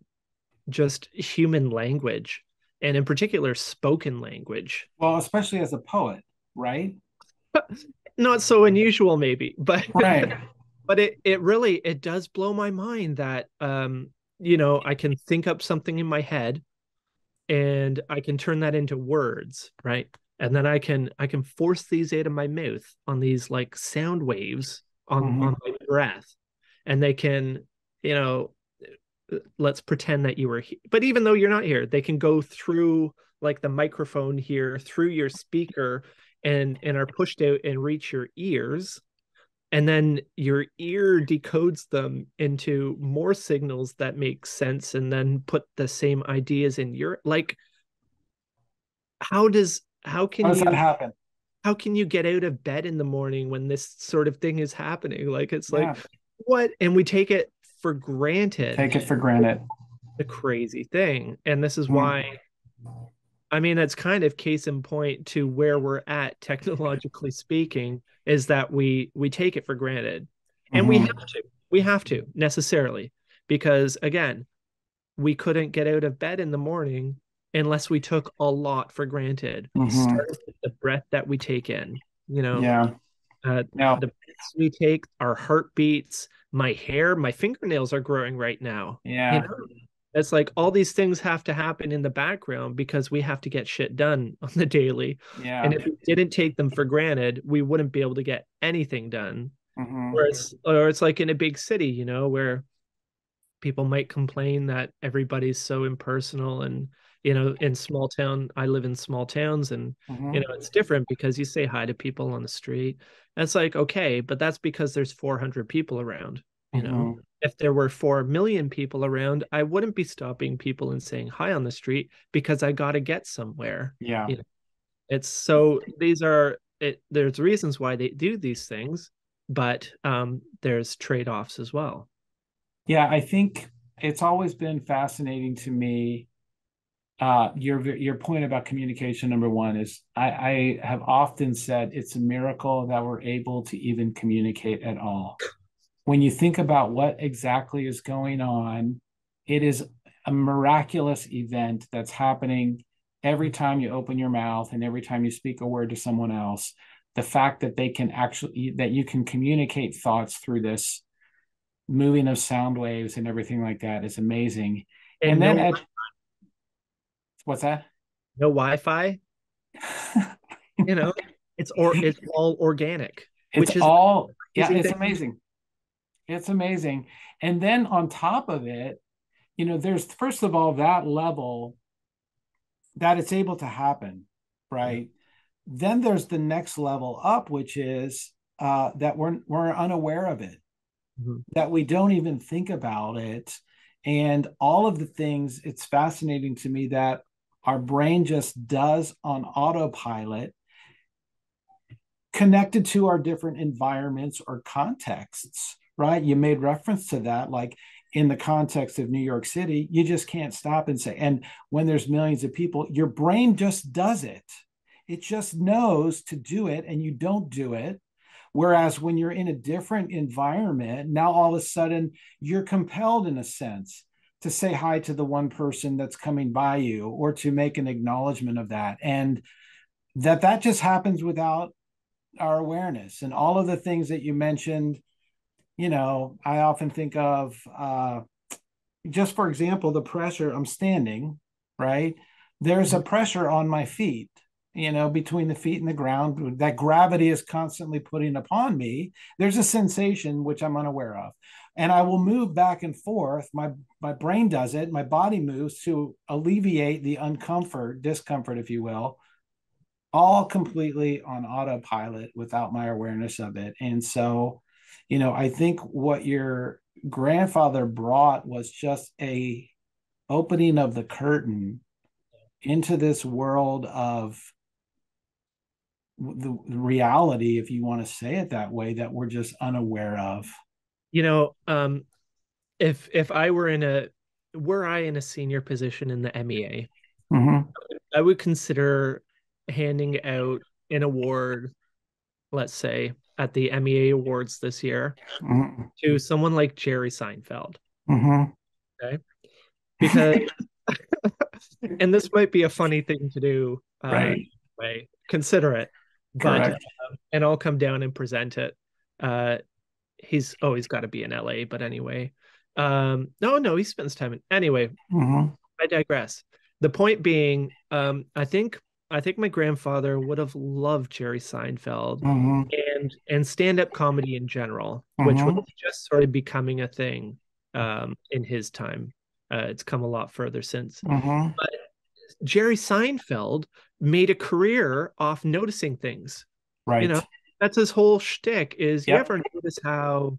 [SPEAKER 1] just human language, and in particular spoken language.
[SPEAKER 2] Well, especially as a poet, right?
[SPEAKER 1] Not so unusual maybe, but
[SPEAKER 2] Right.
[SPEAKER 1] it really, it does blow my mind that I can think up something in my head and I can turn that into words, right? And then I can force these out of my mouth on these like sound waves on
[SPEAKER 2] Mhm.
[SPEAKER 1] my breath, and they can, you know, let's pretend that you were here. But even though you're not here, they can go through like the microphone here, through your speaker, and are pushed out and reach your ears. And then your ear decodes them into more signals that make sense, and then put the same ideas in your, like, how
[SPEAKER 2] How
[SPEAKER 1] can
[SPEAKER 2] does that
[SPEAKER 1] you
[SPEAKER 2] happen?
[SPEAKER 1] get out of bed in the morning when this sort of thing is happening? Like, it's like,
[SPEAKER 2] Yeah.
[SPEAKER 1] what? And we take it for granted.
[SPEAKER 2] Take it for granted.
[SPEAKER 1] The crazy thing. And this is
[SPEAKER 2] Mm.
[SPEAKER 1] why, I mean, it's kind of case in point to where we're at technologically speaking, is that we take it for granted. And we
[SPEAKER 2] Mhm.
[SPEAKER 1] have to. We have to necessarily, because again, we couldn't get out of bed in the morning unless we took a lot for granted.
[SPEAKER 2] Mhm.
[SPEAKER 1] Starting with the breath that we take in,
[SPEAKER 2] Yeah.
[SPEAKER 1] the
[SPEAKER 2] No.
[SPEAKER 1] breaths we take, our heartbeats, my hair, my fingernails are growing right now. You
[SPEAKER 2] Yeah.
[SPEAKER 1] know, it's like all these things have to happen in the background because we have to get shit done on the daily. And
[SPEAKER 2] Yeah.
[SPEAKER 1] if we didn't take them for granted, we wouldn't be able to get anything done.
[SPEAKER 2] Mhm.
[SPEAKER 1] Or it's like in a big city, where people might complain that everybody's so impersonal. And in small town, I live in small towns, and
[SPEAKER 2] Mhm.
[SPEAKER 1] it's different because you say hi to people on the street. That's like, okay, but that's because there's 400 people around.
[SPEAKER 2] Mhm.
[SPEAKER 1] If there were 4 million people around, I wouldn't be stopping people and saying hi on the street, because I got to get somewhere.
[SPEAKER 2] Yeah.
[SPEAKER 1] It's so, there's reasons why they do these things, but there's trade-offs as well.
[SPEAKER 2] Yeah. I think it's always been fascinating to me. Your point about communication, number one, is I have often said it's a miracle that we're able to even communicate at all. When you think about what exactly is going on, it is a miraculous event that's happening every time you open your mouth and every time you speak a word to someone else. The fact that that you can communicate thoughts through this moving of sound waves and everything like that is amazing.
[SPEAKER 1] And
[SPEAKER 2] And then
[SPEAKER 1] no
[SPEAKER 2] at what's that?
[SPEAKER 1] no Wi-Fi, you know, it's all organic,
[SPEAKER 2] It's
[SPEAKER 1] which is the
[SPEAKER 2] all, yeah,
[SPEAKER 1] crazy
[SPEAKER 2] it's
[SPEAKER 1] thing.
[SPEAKER 2] amazing. It's amazing. And then on top of it, there's first of all that level that it's able to happen,
[SPEAKER 1] Yeah.
[SPEAKER 2] right? Then there's the next level up, which is that we're unaware of it,
[SPEAKER 1] Mhm.
[SPEAKER 2] that we don't even think about it, and all of the things. It's fascinating to me that our brain just does on autopilot, connected to our different environments or contexts, right? You made reference to that, like in the context of New York City, you just can't stop and say, and when there's millions of people, your brain just does it. It just knows to do it, and you don't do it. Whereas when you're in a different environment, now all of a sudden you're compelled, in a sense, to say hi to the one person that's coming by you or to make an acknowledgement of that. And that just happens without our awareness. And all of the things that you mentioned, I often think of, just for example, the pressure. I'm standing, right? There's a pressure on my feet. between the feet and the ground that gravity is constantly putting upon me. There's a sensation which I'm unaware of. And I will move back and forth. My brain does it. My body moves to alleviate the discomfort, if you will, all completely on autopilot without my awareness of it. And so, I think what your grandfather brought was just a opening of the curtain into this world of the reality, if you want to say it that way, that we're just unaware of.
[SPEAKER 1] You know, if I were I in a senior position in the MEA,
[SPEAKER 2] Mm-hmm.
[SPEAKER 1] I would consider handing out an award, let's say at the MEA Awards this year,
[SPEAKER 2] Mm-hmm.
[SPEAKER 1] to someone like Jerry Seinfeld.
[SPEAKER 2] Mm-hmm.
[SPEAKER 1] Okay. Because, and this might be a funny thing to do,
[SPEAKER 2] Right.
[SPEAKER 1] way, consider it, but,
[SPEAKER 2] Correct.
[SPEAKER 1] and I'll come down and present it. Uh, he's always got to be in LA, but anyway, no, he spends time anyway,
[SPEAKER 2] Mm-hmm.
[SPEAKER 1] I digress. The point being, I think my grandfather would have loved Jerry Seinfeld
[SPEAKER 2] Mm-hmm.
[SPEAKER 1] and stand-up comedy in general, which was
[SPEAKER 2] Mm-hmm.
[SPEAKER 1] just sort of becoming a thing in his time. It's come a lot further since.
[SPEAKER 2] Mm-hmm.
[SPEAKER 1] But Jerry Seinfeld made a career off noticing things. You know,
[SPEAKER 2] Right.
[SPEAKER 1] that's his whole shtick is you
[SPEAKER 2] Yep.
[SPEAKER 1] ever notice how,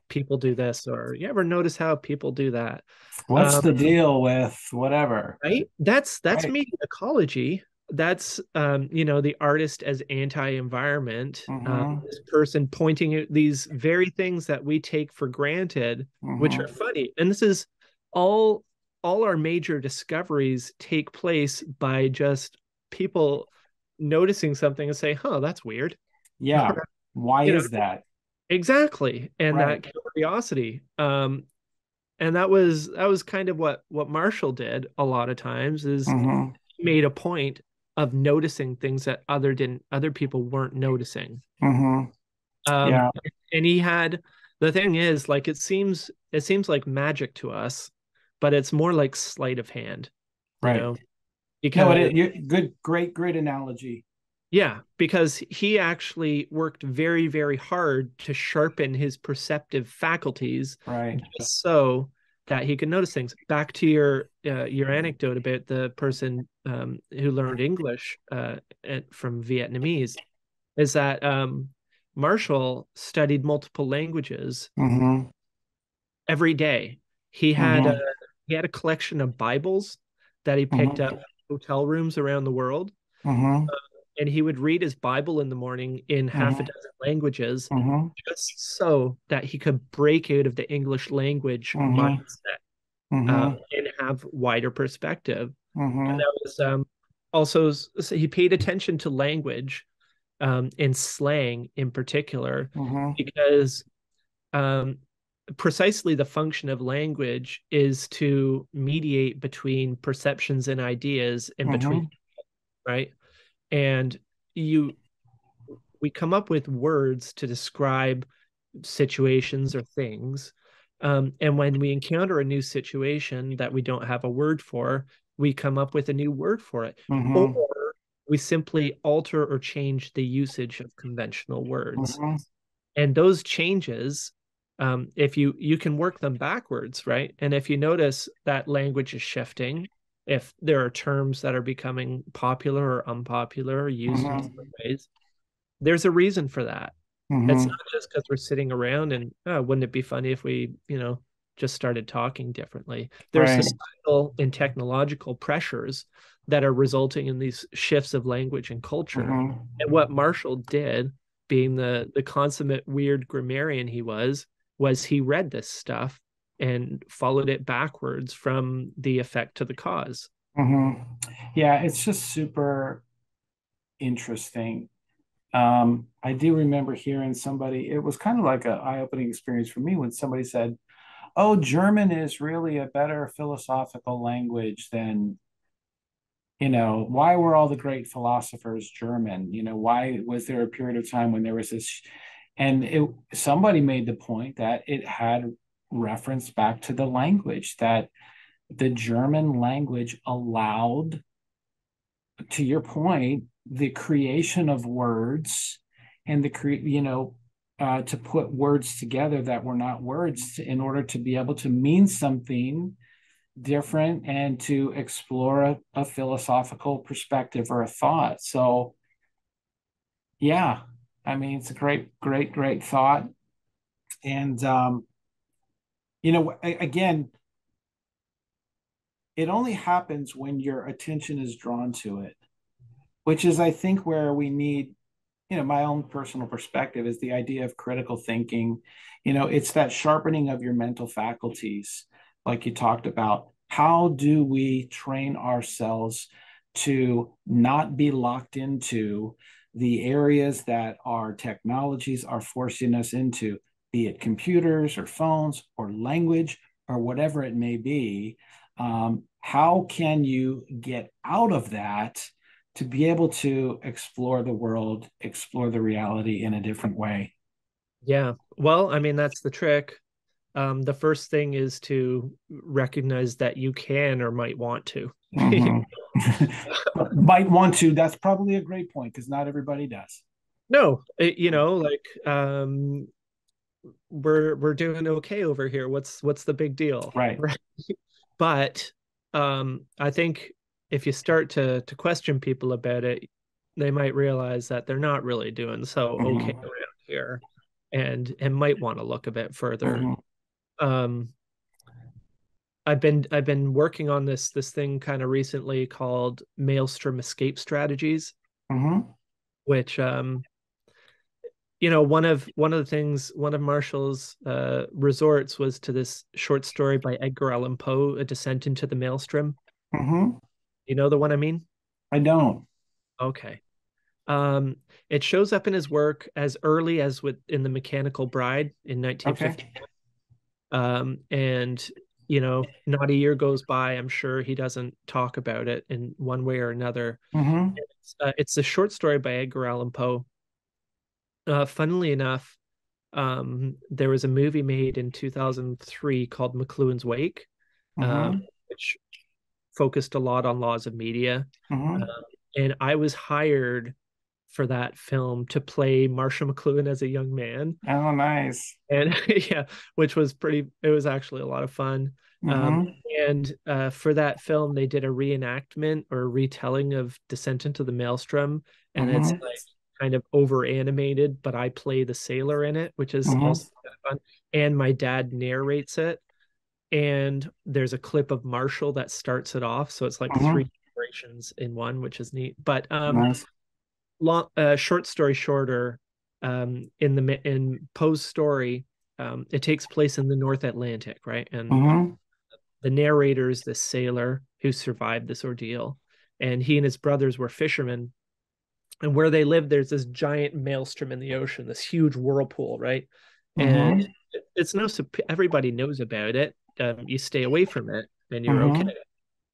[SPEAKER 1] people do this, or you ever notice how people do that?
[SPEAKER 2] What's
[SPEAKER 1] Um,
[SPEAKER 2] the deal with whatever?
[SPEAKER 1] right? That's
[SPEAKER 2] Right.
[SPEAKER 1] media ecology. That's the artist as anti-environment.
[SPEAKER 2] Mm-hmm.
[SPEAKER 1] This person pointing at these very things that we take for granted, which are
[SPEAKER 2] Mm-hmm.
[SPEAKER 1] funny. And this is all all our major discoveries take place by just people noticing something and say, huh, that's weird.
[SPEAKER 2] Yeah. Why
[SPEAKER 1] you know,
[SPEAKER 2] is that?
[SPEAKER 1] exactly. And
[SPEAKER 2] Right.
[SPEAKER 1] that curiosity. And that was kind of what Marshall did a lot of times is
[SPEAKER 2] Mm-hmm.
[SPEAKER 1] he made a point of noticing things that other people weren't noticing.
[SPEAKER 2] Mm-hmm.
[SPEAKER 1] Um,
[SPEAKER 2] Yeah.
[SPEAKER 1] and he had the thing is like it seems like magic to us, but it's more like sleight of hand, you
[SPEAKER 2] Right.
[SPEAKER 1] know,
[SPEAKER 2] No,
[SPEAKER 1] because
[SPEAKER 2] good, great analogy.
[SPEAKER 1] yeah, because he actually worked very, very hard to sharpen his perceptive faculties
[SPEAKER 2] Right.
[SPEAKER 1] just so that he could notice things. Back to your anecdote about the person who learned English from Vietnamese, is that Marshall studied multiple languages
[SPEAKER 2] Mm-hmm.
[SPEAKER 1] every day. He had a
[SPEAKER 2] Mm-hmm.
[SPEAKER 1] he had a collection of Bibles that he picked up
[SPEAKER 2] Mm-hmm.
[SPEAKER 1] in hotel rooms around the world,
[SPEAKER 2] Mm-hmm.
[SPEAKER 1] and he would read his Bible in the morning in half a
[SPEAKER 2] Mm-hmm.
[SPEAKER 1] dozen languages
[SPEAKER 2] Mm-hmm.
[SPEAKER 1] just so that he could break out of the English language
[SPEAKER 2] Mm-hmm.
[SPEAKER 1] mindset
[SPEAKER 2] Mm-hmm.
[SPEAKER 1] and have wider perspective. And
[SPEAKER 2] Mm-hmm.
[SPEAKER 1] that was also, so he paid attention to language and slang in particular,
[SPEAKER 2] Mm-hmm.
[SPEAKER 1] because um, precisely the function of language is to mediate between perceptions and ideas and between,
[SPEAKER 2] Mm-hmm.
[SPEAKER 1] right? And you we come up with words to describe situations or things. And when we encounter a new situation that we don't have a word for, we come up with a new word for it. Or
[SPEAKER 2] Mm-hmm.
[SPEAKER 1] we simply alter or change the usage of conventional words.
[SPEAKER 2] Mm-hmm.
[SPEAKER 1] And those changes, if you can work them backwards, right? And if you notice that language is shifting, if there are terms that are becoming popular or unpopular or used in
[SPEAKER 2] Mm-hmm.
[SPEAKER 1] different ways, there's a reason for that. It's
[SPEAKER 2] Mm-hmm.
[SPEAKER 1] not just because we're sitting around and oh, wouldn't it be funny if we, just started talking differently. There's
[SPEAKER 2] Right.
[SPEAKER 1] societal and technological pressures that are resulting in these shifts of language and culture.
[SPEAKER 2] Mm-hmm.
[SPEAKER 1] And what Marshall did, being the consummate weird grammarian he was he read this stuff and followed it backwards from the effect to the cause.
[SPEAKER 2] Mm-hmm. Yeah, it's just super interesting. I do remember hearing somebody, it was kind of like an eye-opening experience for me when somebody said, oh, German is really a better philosophical language than, why were all the great philosophers German? Why was there a period of time when there was this, and somebody made the point that it had reference back to the language, that the German language allowed to your point, the creation of words and to put words together that were not words in order to be able to mean something different and to explore a philosophical perspective or a thought. So, yeah, I mean, it's a great thought. And, again, it only happens when your attention is drawn to it, which is, I think, where we need, my own personal perspective is the idea of critical thinking. It's that sharpening of your mental faculties, like you talked about. How do we train ourselves to not be locked into the areas that our technologies are forcing us into, be it computers or phones or language or whatever it may be? How can you get out of that to be able to explore the world, explore the reality in a different way?
[SPEAKER 1] Yeah. Well, I mean, that's the trick. The first thing is to recognize that you can or might want to.
[SPEAKER 2] Mm-hmm. Might want to. That's probably a great point because not everybody does.
[SPEAKER 1] No, like we're doing okay over here. What's the big deal?
[SPEAKER 2] Right.
[SPEAKER 1] Right. But I think if you start to question people about it, they might realize that they're not really doing so okay
[SPEAKER 2] Mm-hmm.
[SPEAKER 1] around here and might want to look a bit further.
[SPEAKER 2] Mm-hmm.
[SPEAKER 1] Um I've been working on this thing kind of recently called Maelstrom escape strategies,
[SPEAKER 2] Mm-hmm.
[SPEAKER 1] which one of Marshall's resorts was to this short story by Edgar Allan Poe, A Descent into the Maelstrom.
[SPEAKER 2] Mm-hmm.
[SPEAKER 1] You know the one I mean?
[SPEAKER 2] I don't.
[SPEAKER 1] Okay. Um, it shows up in his work as early as in The Mechanical Bride in
[SPEAKER 2] Okay.
[SPEAKER 1] 1950. And not a year goes by, I'm sure he doesn't talk about it in one way or another.
[SPEAKER 2] Mm-hmm.
[SPEAKER 1] It's a short story by Edgar Allan Poe. Funnily enough, there was a movie made in 2003 called McLuhan's Wake,
[SPEAKER 2] Mm-hmm.
[SPEAKER 1] which focused a lot on laws of media.
[SPEAKER 2] Mm-hmm.
[SPEAKER 1] Um, and I was hired for that film to play Marshall McLuhan as a young man.
[SPEAKER 2] Oh, nice.
[SPEAKER 1] And yeah, which was it was actually a lot of fun. Um,
[SPEAKER 2] Mm-hmm.
[SPEAKER 1] and for that film, they did a reenactment or a retelling of Descent into the Maelstrom, and it's
[SPEAKER 2] Mm-hmm.
[SPEAKER 1] like kind of over animated, but I play the sailor in it, which is
[SPEAKER 2] Mm-hmm.
[SPEAKER 1] also kind of fun. And my dad narrates it, and there's a clip of Marshall that starts it off, so it's like
[SPEAKER 2] Mm-hmm.
[SPEAKER 1] three generations in one, which is neat. But
[SPEAKER 2] Nice.
[SPEAKER 1] short story shorter, in Poe's story, it takes place in the North Atlantic, right? And
[SPEAKER 2] Mm-hmm.
[SPEAKER 1] the narrator is this sailor who survived this ordeal, and he and his brothers were fishermen. And where they live, there's this giant maelstrom in the ocean, this huge whirlpool, right? And
[SPEAKER 2] Mm-hmm.
[SPEAKER 1] it's no, everybody knows about it. You stay away from it, and you're okay.
[SPEAKER 2] Mm-hmm.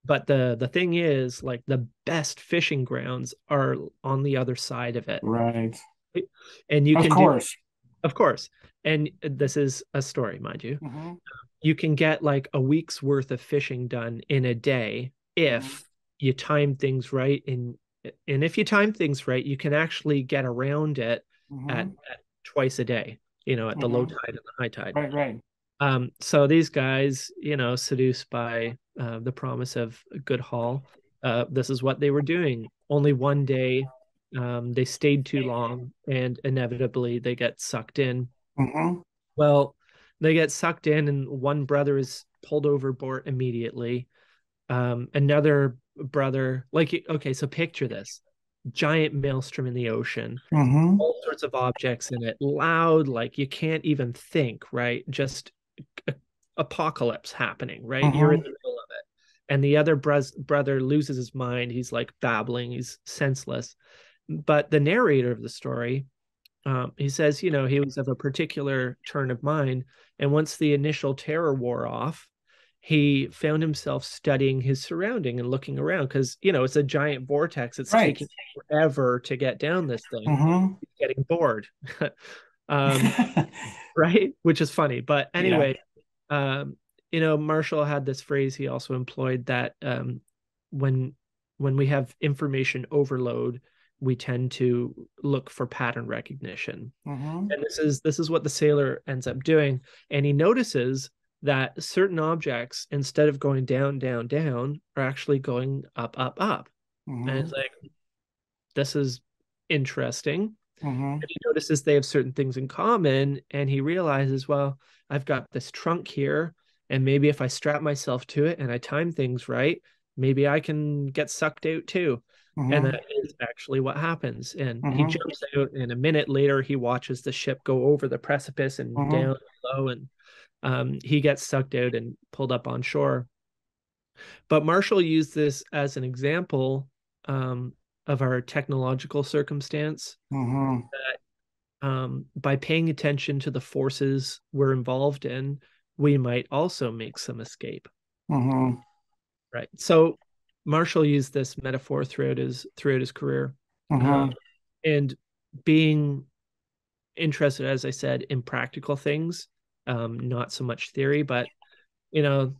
[SPEAKER 1] But the thing is, like the best fishing grounds are on the other side of it,
[SPEAKER 2] Right.
[SPEAKER 1] and you
[SPEAKER 2] Of
[SPEAKER 1] can do,
[SPEAKER 2] course.
[SPEAKER 1] of course. And this is a story, mind you.
[SPEAKER 2] Mm-hmm.
[SPEAKER 1] You can get like a week's worth of fishing done in a day
[SPEAKER 2] Mm-hmm.
[SPEAKER 1] if you time things right. And if you time things right, you can actually get around it
[SPEAKER 2] Mm-hmm.
[SPEAKER 1] at twice a day, at the low
[SPEAKER 2] Mm-hmm.
[SPEAKER 1] tide and the high tide.
[SPEAKER 2] Right, right.
[SPEAKER 1] So these guys, seduced by the promise of a good haul, this is what they were doing. Only one day, they stayed too long, and inevitably they get sucked in.
[SPEAKER 2] Mm-hmm.
[SPEAKER 1] Well, they get sucked in, and one brother is pulled overboard immediately. Another brother, like, okay, so picture this giant maelstrom in the ocean,
[SPEAKER 2] Mm-hmm.
[SPEAKER 1] all sorts of objects in it, loud, like you can't even think, right? Just a- apocalypse happening, right? You're in
[SPEAKER 2] Mm-hmm.
[SPEAKER 1] the middle of it. And the other brother loses his mind. He's like babbling, he's senseless. But the narrator of the story, he says, he was of a particular turn of mind. And once the initial terror wore off, he found himself studying his surrounding and looking around because, it's a giant vortex. It's
[SPEAKER 2] Right.
[SPEAKER 1] taking forever to get down this thing.
[SPEAKER 2] Mm-hmm.
[SPEAKER 1] He's getting bored. um, right? Which is funny. But
[SPEAKER 2] Yeah.
[SPEAKER 1] anyway, um, Marshall had this phrase he also employed that when when we have information overload, we tend to look for pattern recognition.
[SPEAKER 2] Mm-hmm.
[SPEAKER 1] And this is what the sailor ends up doing. And he notices that certain objects, instead of going down, down, down, are actually going up, up, up. And
[SPEAKER 2] Mm-hmm.
[SPEAKER 1] it's like, this is interesting.
[SPEAKER 2] Mm-hmm.
[SPEAKER 1] And he notices they have certain things in common, and he realizes, well, I've got this trunk here, and maybe if I strap myself to it and I time things right, maybe I can get sucked out too. And
[SPEAKER 2] Mm-hmm.
[SPEAKER 1] that is actually what happens. And he
[SPEAKER 2] Mm-hmm.
[SPEAKER 1] jumps out, and a minute later, he watches the ship go over the precipice and
[SPEAKER 2] Mm-hmm.
[SPEAKER 1] down low, and he gets sucked out and pulled up on shore. But Marshall used this as an example um, of our technological circumstance.
[SPEAKER 2] Mm-hmm.
[SPEAKER 1] By paying attention to the forces we're involved in, we might also make some escape.
[SPEAKER 2] Mm-hmm.
[SPEAKER 1] Right. So Marshall used this metaphor throughout his career, uh,
[SPEAKER 2] Mm-hmm.
[SPEAKER 1] and being interested, as I said, in practical things, not so much theory. But you know,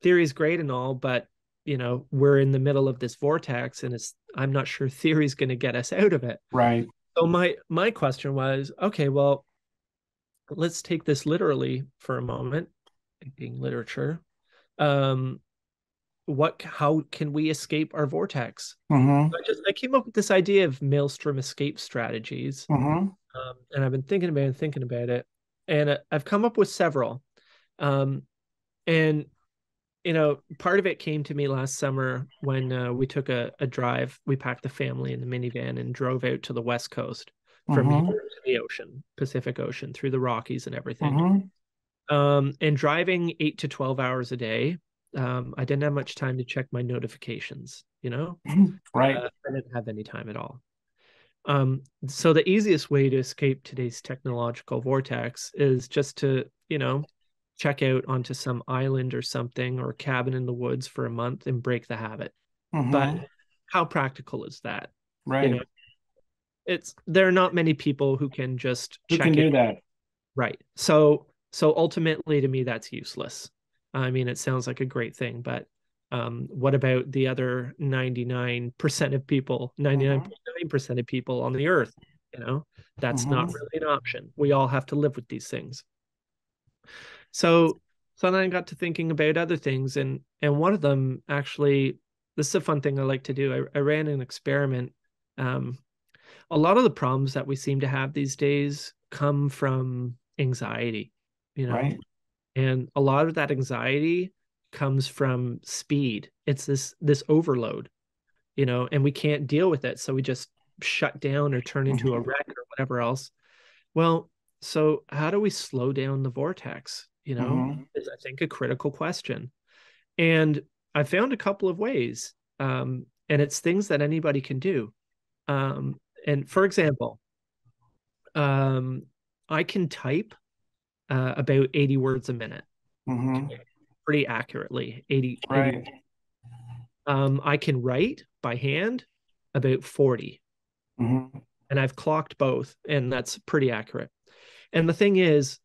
[SPEAKER 1] theory is great and all, but we're in the middle of this vortex, and I'm not sure theory is going to get us out of it.
[SPEAKER 2] Right.
[SPEAKER 1] So my question was, okay, well, let's take this literally for a moment, being literature. Um, how can we escape our vortex?
[SPEAKER 2] Mm-hmm.
[SPEAKER 1] I came up with this idea of maelstrom escape strategies,
[SPEAKER 2] Mm-hmm.
[SPEAKER 1] and I've been thinking about it, and I've come up with several. Um, and part of it came to me last summer when we took a drive. We packed the family in the minivan and drove out to the West Coast from here
[SPEAKER 2] Mm-hmm.
[SPEAKER 1] to the ocean, Pacific Ocean, through the Rockies and everything.
[SPEAKER 2] Mm-hmm.
[SPEAKER 1] And driving 8 to 12 hours a day, I didn't have much time to check my notifications.
[SPEAKER 2] Right.
[SPEAKER 1] I didn't have any time at all. So the easiest way to escape today's technological vortex is just to, check out onto some island or something, or cabin in the woods for a month and break the habit. But
[SPEAKER 2] Mm-hmm.
[SPEAKER 1] how practical is that? You know,
[SPEAKER 2] Right.
[SPEAKER 1] there are not many people who can just
[SPEAKER 2] Who can
[SPEAKER 1] check it.
[SPEAKER 2] do that?
[SPEAKER 1] Right. So ultimately to me that's useless. I mean, it sounds like a great thing, but what about the other 99% of people,
[SPEAKER 2] Mm-hmm.
[SPEAKER 1] 99.9% of people on the earth? You know, that's not
[SPEAKER 2] Mm-hmm.
[SPEAKER 1] really an option. We all have to live with these things. So so then I got to thinking about other things, and one of them actually, this is a fun thing I like to do. I ran an experiment. Um, a lot of the problems that we seem to have these days come from anxiety, you know,
[SPEAKER 2] Right.
[SPEAKER 1] and a lot of that anxiety comes from speed. It's this overload, and we can't deal with it. So we just shut down or turn into a
[SPEAKER 2] Mm-hmm.
[SPEAKER 1] wreck or whatever else. Well, so how do we slow down the vortex?
[SPEAKER 2] Mm-hmm.
[SPEAKER 1] Is I think a critical question. And I found a couple of ways. And it's things that anybody can do. And for example, um, I can type about 80 words a minute,
[SPEAKER 2] Mm-hmm.
[SPEAKER 1] pretty accurately, 80.
[SPEAKER 2] Right.
[SPEAKER 1] I can write by hand about 40,
[SPEAKER 2] Mm-hmm.
[SPEAKER 1] and I've clocked both, and that's pretty accurate. And the thing is,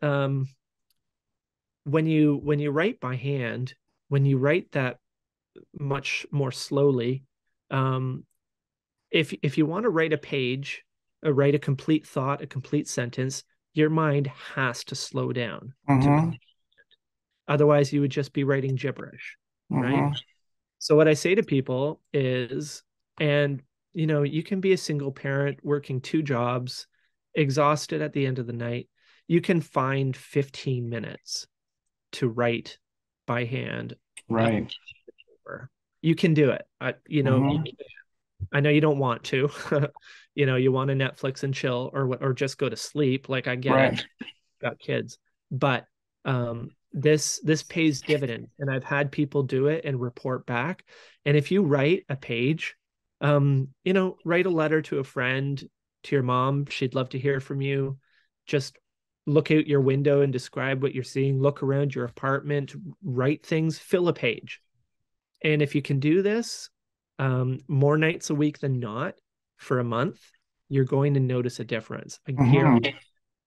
[SPEAKER 1] when you write by hand, when you write that much more slowly, um, if you want to write a page, write a complete thought, a complete sentence, your mind has to slow down to make,
[SPEAKER 2] Mm-hmm.
[SPEAKER 1] otherwise you would just be writing gibberish, right?
[SPEAKER 2] Mm-hmm.
[SPEAKER 1] So what I say to people is, and you can be a single parent working two jobs, exhausted at the end of the night. You can find 15 minutes to write by hand. uh,
[SPEAKER 2] Right.
[SPEAKER 1] you can do it.
[SPEAKER 2] Mm-hmm.
[SPEAKER 1] I know you don't want to. You want to Netflix and chill, or just go to sleep. Like, I get it.
[SPEAKER 2] Right.
[SPEAKER 1] Got kids, but this pays dividends, and I've had people do it and report back. And if you write a page, write a letter to a friend, to your mom. She'd love to hear from you. Just look out your window and describe what you're seeing. Look around your apartment, write things, fill a page. And if you can do this more nights a week than not for a month, you're going to notice a difference. I
[SPEAKER 2] Mm-hmm.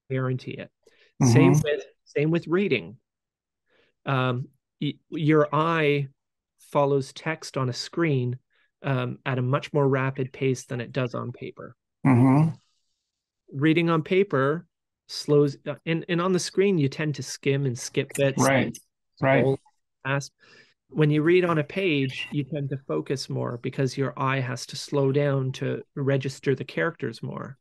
[SPEAKER 1] guarantee it. Same
[SPEAKER 2] Mm-hmm.
[SPEAKER 1] with same with reading. Your eye follows text on a screen at a much more rapid pace than it does on paper.
[SPEAKER 2] Mm-hmm.
[SPEAKER 1] Reading on paper slows, and on the screen you tend to skim and skip bits and
[SPEAKER 2] Right. Right.
[SPEAKER 1] scroll fast. When you read on a page, you tend to focus more because your eye has to slow down to register the characters more.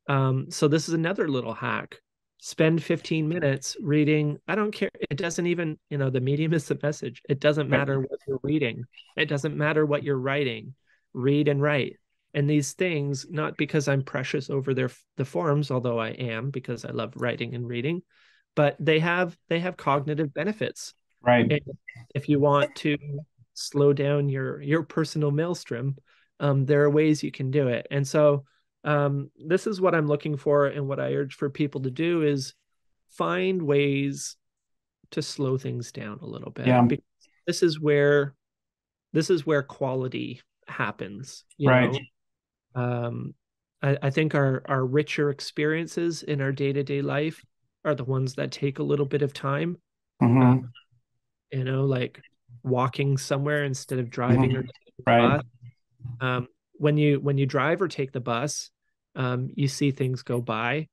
[SPEAKER 1] So this is another little hack. Spend 15 minutes reading. I don't care. It doesn't even, the medium is the message. It doesn't
[SPEAKER 2] Right.
[SPEAKER 1] matter what you're reading. It doesn't matter what you're writing. Read and write. And these things, not because I'm precious over the forms, although I am because I love writing and reading, but they have cognitive benefits.
[SPEAKER 2] Right.
[SPEAKER 1] And if you want to slow down your personal maelstrom, there are ways you can do it. And so this is what I'm looking for, and what I urge for people to do is find ways to slow things down a little bit.
[SPEAKER 2] Yeah.
[SPEAKER 1] Because this is where quality happens.
[SPEAKER 2] Right.
[SPEAKER 1] I think our richer experiences in our day-to-day life are the ones that take a little bit of time. Uh,
[SPEAKER 2] Mm-hmm.
[SPEAKER 1] like walking somewhere instead of driving or
[SPEAKER 2] Mm-hmm.
[SPEAKER 1] taking the
[SPEAKER 2] Right.
[SPEAKER 1] bus. When you drive or take the bus, you see things go by,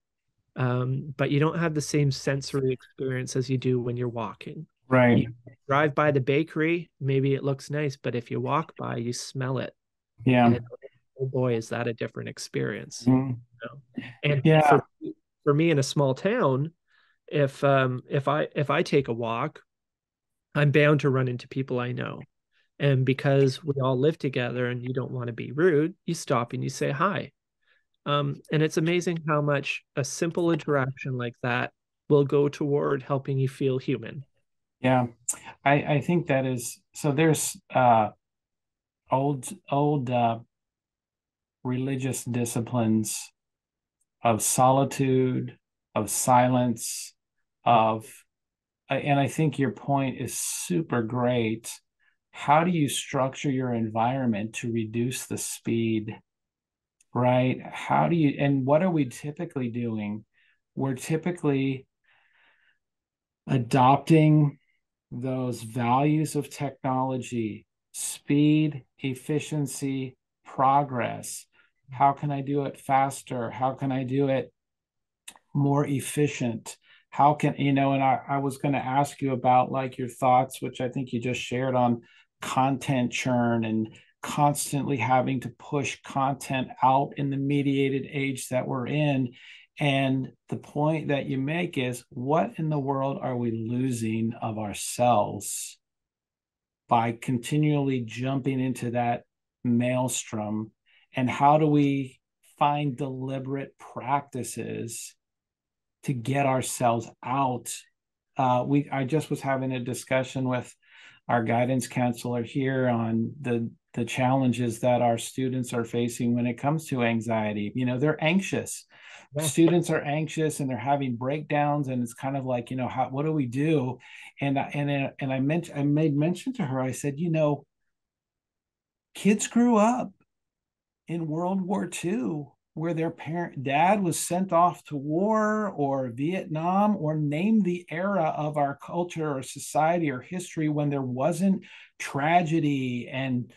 [SPEAKER 1] but you don't have the same sensory experience as you do when you're walking.
[SPEAKER 2] Right.
[SPEAKER 1] You drive by the bakery, maybe it looks nice, but if you walk by, you smell it,
[SPEAKER 2] Yeah.
[SPEAKER 1] and oh boy, is that a different experience.
[SPEAKER 2] Mm-hmm.
[SPEAKER 1] And
[SPEAKER 2] Yeah.
[SPEAKER 1] for me in a small town, if I take a walk, I'm bound to run into people I know. And because we all live together and you don't want to be rude, you stop and you say hi. And it's amazing how much a simple interaction like that will go toward helping you feel human.
[SPEAKER 2] Yeah. I think that is so. There's old religious disciplines of solitude, of silence, of and I think your point is super great. How do you structure your environment to reduce the speed, right? How do you, and what are we typically doing? We're typically adopting those values of technology, speed, efficiency, progress. How can I do it faster? How can I do it more efficient? How can, and I was going to ask you about like your thoughts, which I think you just shared on content churn and constantly having to push content out in the mediated age that we're in. And the point that you make is, what in the world are we losing of ourselves by continually jumping into that maelstrom? And how do we find deliberate practices to get ourselves out? I just was having a discussion with our guidance counselor here on the challenges that our students are facing when it comes to anxiety. They're anxious.
[SPEAKER 1] Yeah.
[SPEAKER 2] Students are anxious and they're having breakdowns, and it's kind of like, what do we do? And I made mention to her. I said, kids grew up in World War II where their dad was sent off to war or Vietnam, or name the era of our culture or society or history when there wasn't tragedy and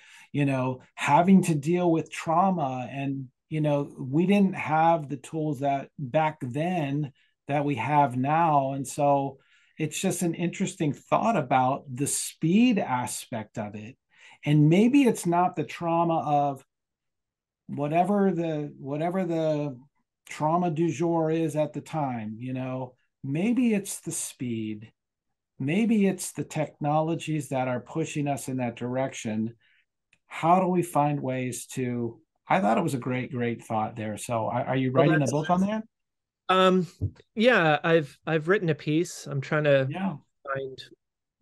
[SPEAKER 2] having to deal with trauma. And we didn't have the tools that back then that we have now. And so it's just an interesting thought about the speed aspect of it. And maybe it's not the trauma of whatever the trauma du jour is at the time. Maybe it's the speed, maybe it's the technologies that are pushing us in that direction. How do we find ways to, I thought it was a great thought there. So are you
[SPEAKER 1] Well,
[SPEAKER 2] writing a book on that?
[SPEAKER 1] um, yeah, I've written a piece. I'm trying to
[SPEAKER 2] Yeah.
[SPEAKER 1] find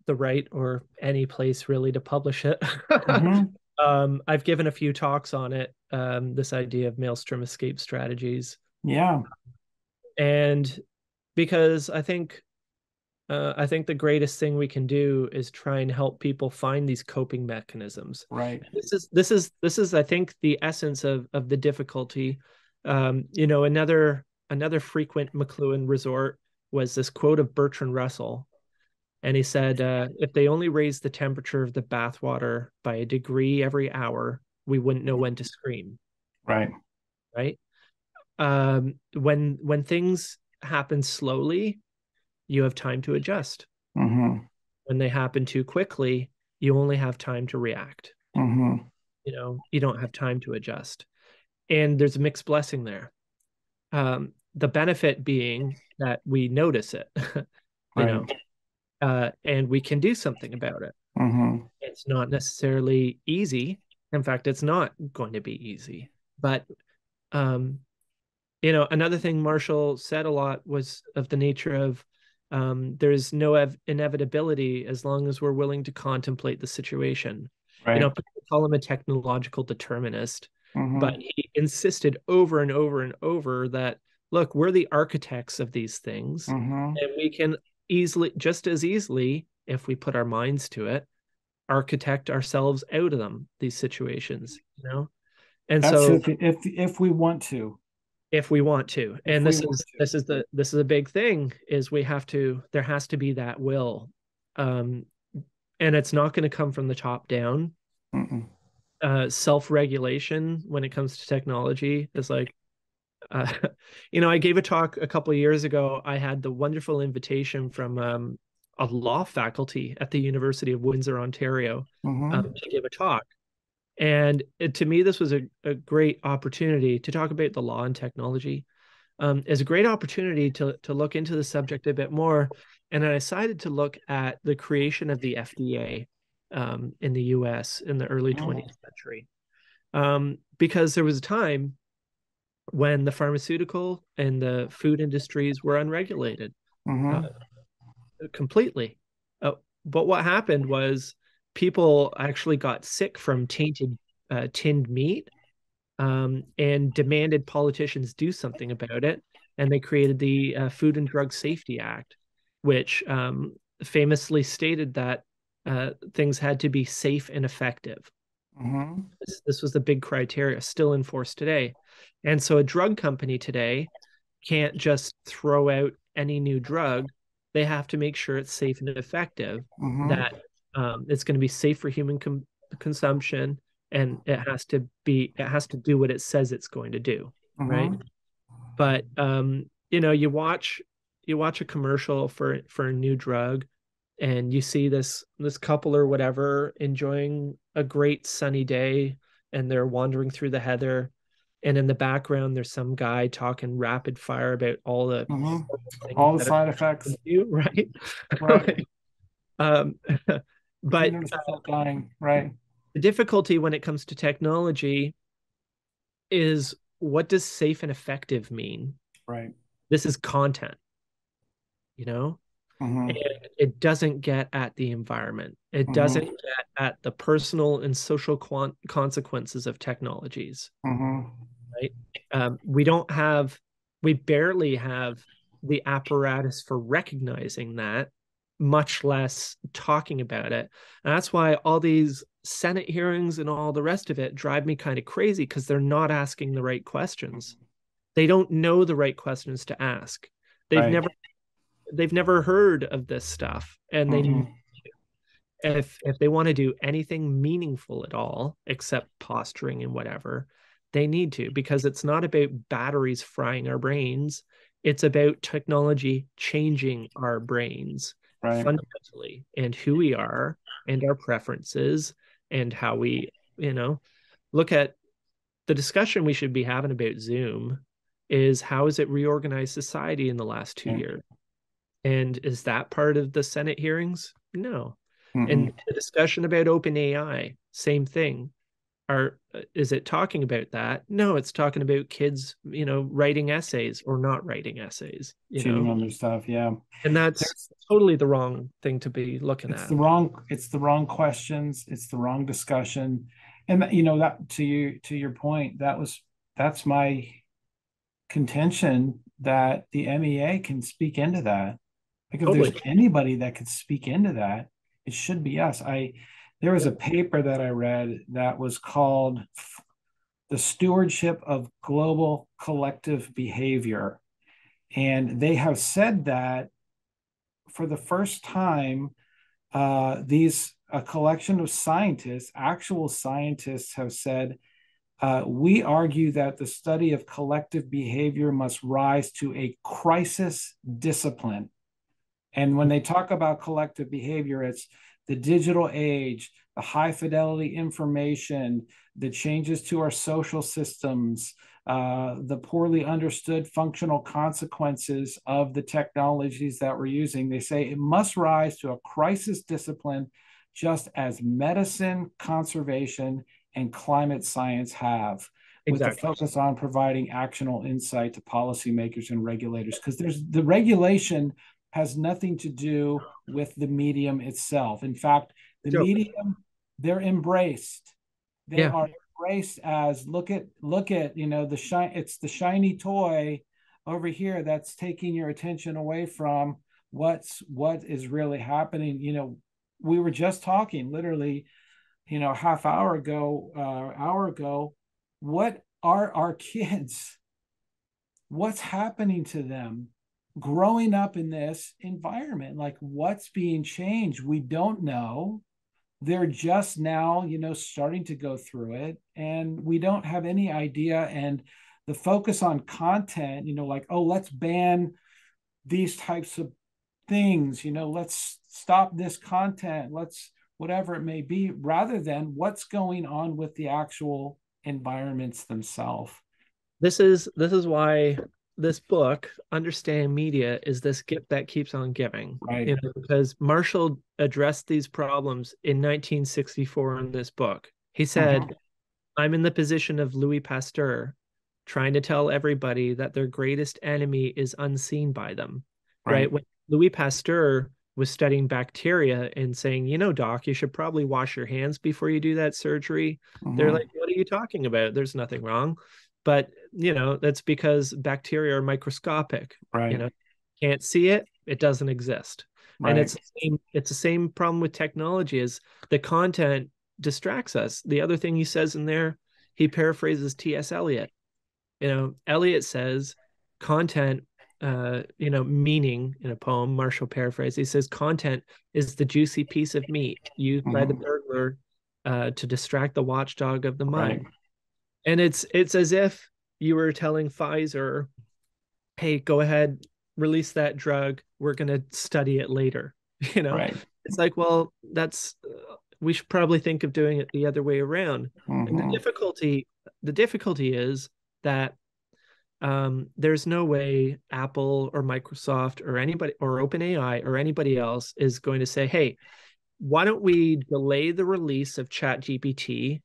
[SPEAKER 1] the right or any place really to publish it.
[SPEAKER 2] Mm-hmm.
[SPEAKER 1] I've given a few talks on it, this idea of maelstrom escape strategies.
[SPEAKER 2] Yeah.
[SPEAKER 1] And because I think the greatest thing we can do is try and help people find these coping mechanisms.
[SPEAKER 2] Right.
[SPEAKER 1] This is I think the essence of the difficulty. Another frequent McLuhan resort was this quote of Bertrand Russell. And he said, if they only raise the temperature of the bathwater by a degree every hour, we wouldn't know when to scream,
[SPEAKER 2] Right.
[SPEAKER 1] right? When things happen slowly, you have time to adjust.
[SPEAKER 2] Mm-hmm.
[SPEAKER 1] When they happen too quickly, you only have time to react.
[SPEAKER 2] Mm-hmm.
[SPEAKER 1] You don't have time to adjust. And there's a mixed blessing there. The benefit being that we notice it, you
[SPEAKER 2] Right.
[SPEAKER 1] know, and we can do something about it.
[SPEAKER 2] Mm-hmm.
[SPEAKER 1] It's not necessarily easy. In fact, it's not going to be easy. But um, another thing Marshall said a lot was of the nature of there's no inevitability as long as we're willing to contemplate the situation.
[SPEAKER 2] Right.
[SPEAKER 1] People call him a technological determinist, but
[SPEAKER 2] Mm-hmm.
[SPEAKER 1] he insisted over and over and over that, look, we're the architects of these things,
[SPEAKER 2] Mm-hmm.
[SPEAKER 1] and we can just as easily, if we put our minds to it, architect ourselves out of these situations. And
[SPEAKER 2] That's
[SPEAKER 1] so
[SPEAKER 2] if we want to.
[SPEAKER 1] if we want to,
[SPEAKER 2] If
[SPEAKER 1] and
[SPEAKER 2] we
[SPEAKER 1] this
[SPEAKER 2] want
[SPEAKER 1] is
[SPEAKER 2] to.
[SPEAKER 1] a big thing, is there has to be that will, um and it's not going to come from the top down.
[SPEAKER 2] Mm-mm.
[SPEAKER 1] Self-regulation when it comes to technology is like, uh, I gave a talk a couple of years ago. I had the wonderful invitation from a law faculty at the University of Windsor, Ontario,
[SPEAKER 2] Mm-hmm.
[SPEAKER 1] to give a talk. And to me, this was a great opportunity to talk about the law and technology. Is a great opportunity to look into the subject a bit more. And I decided to look at the creation of the FDA in the US in the early
[SPEAKER 2] Mm-hmm.
[SPEAKER 1] 20th century. Because there was a time when the pharmaceutical and the food industries were unregulated uh,
[SPEAKER 2] Mm-hmm.
[SPEAKER 1] completely. But what happened was people actually got sick from tainted tinned meat, and demanded politicians do something about it. And they created the Food and Drug Safety Act, which famously stated that things had to be safe and effective.
[SPEAKER 2] Mm-hmm.
[SPEAKER 1] This was the big criteria, still in force today. And so a drug company today can't just throw out any new drug. They have to make sure it's safe and effective,
[SPEAKER 2] Mm-hmm.
[SPEAKER 1] that it's going to be safe for human consumption, and it has to do what it says it's going to do, right?
[SPEAKER 2] Mm-hmm.
[SPEAKER 1] But you watch a commercial for a new drug, and you see this couple or whatever enjoying a great sunny day, and they're wandering through the heather, and in the background there's some guy talking rapid fire about all the
[SPEAKER 2] Mm-hmm.
[SPEAKER 1] things
[SPEAKER 2] All the
[SPEAKER 1] that are
[SPEAKER 2] side effects.
[SPEAKER 1] you, right?
[SPEAKER 2] Right.
[SPEAKER 1] um, but
[SPEAKER 2] 300% dying. Right.
[SPEAKER 1] the difficulty when it comes to technology is, what does safe and effective mean?
[SPEAKER 2] Right.
[SPEAKER 1] This is content, you know and
[SPEAKER 2] Mm-hmm.
[SPEAKER 1] it doesn't get at the environment. It doesn't
[SPEAKER 2] Mm-hmm.
[SPEAKER 1] get at the personal and social consequences of technologies,
[SPEAKER 2] Mm-hmm.
[SPEAKER 1] right? We don't have, we barely have the apparatus for recognizing that, much less talking about it. And that's why all these Senate hearings and all the rest of it drive me kind of crazy, because they're not asking the right questions. They don't know the right questions to ask. They've
[SPEAKER 2] Right.
[SPEAKER 1] never they've never heard of this stuff, and
[SPEAKER 2] Mm-hmm.
[SPEAKER 1] if they want to do anything meaningful at all, except posturing and whatever, they need to, because it's not about batteries frying our brains. It's about technology changing our brains
[SPEAKER 2] Right.
[SPEAKER 1] fundamentally, and who we are, and our preferences, and how we, look at the discussion we should be having about Zoom is, how has it reorganized society in the last 2 years? And is that part of the Senate hearings? No. And
[SPEAKER 2] Mm-hmm.
[SPEAKER 1] the discussion about open AI, same thing. Is it talking about that? No, it's talking about kids, writing essays or not writing essays.
[SPEAKER 2] Cheating on their stuff. Yeah.
[SPEAKER 1] And that's
[SPEAKER 2] There's
[SPEAKER 1] totally the wrong thing to be looking at.
[SPEAKER 2] it's the wrong questions. It's the wrong discussion. And that to your point, that's my contention, that the MEA can speak into that. Like, if there's
[SPEAKER 1] Totally.
[SPEAKER 2] anybody that could speak into that, it should be us. There was a paper that I read that was called The Stewardship of Global Collective Behavior. And they have said that for the first time, these a collection of scientists, actual scientists have said, we argue that the study of collective behavior must rise to a crisis discipline. And when they talk about collective behavior, it's the digital age, the high fidelity information, the changes to our social systems, the poorly understood functional consequences of the technologies that we're using. They say it must rise to a crisis discipline, just as medicine, conservation, and climate science have, with the focus on providing actionable insight to policymakers and regulators. Because the regulation has nothing to do with the medium itself. In fact, the medium, they're embraced. They are embraced as look at it's the shiny toy over here that's taking your attention away from what is really happening. We were just talking literally, half hour ago, what are our kids? What's happening to them growing up in this environment? Like, what's being changed? We don't know. They're just now, starting to go through it, and we don't have any idea. And the focus on content, like, oh, let's ban these types of things, let's stop this content, let's whatever it may be, rather than what's going on with the actual environments themselves.
[SPEAKER 1] This is why this book, Understand Media, is this gift that keeps on giving.
[SPEAKER 2] Right.
[SPEAKER 1] Because Marshall addressed these problems in 1964 in this book. He said, I'm in the position of Louis Pasteur, trying to tell everybody that their greatest enemy is unseen by them. Right? When Louis Pasteur was studying bacteria and saying, doc, you should probably wash your hands before you do that surgery. They're like, what are you talking about? There's nothing wrong. But, that's because bacteria are microscopic.
[SPEAKER 2] Right.
[SPEAKER 1] Can't see it. It doesn't exist. Right. And it's the same problem with technology, is the content distracts us. The other thing he says in there, he paraphrases T.S. Eliot. Eliot says content, meaning in a poem, Marshall paraphrase, he says content is the juicy piece of meat used by the burglar to distract the watchdog of the mind. Right. And it's as if you were telling Pfizer, hey, go ahead, release that drug. We're going to study it later.
[SPEAKER 2] Right.
[SPEAKER 1] It's like, well, we should probably think of doing it the other way around. And the difficulty is that there's no way Apple or Microsoft or anybody or OpenAI or anybody else is going to say, hey, why don't we delay the release of ChatGPT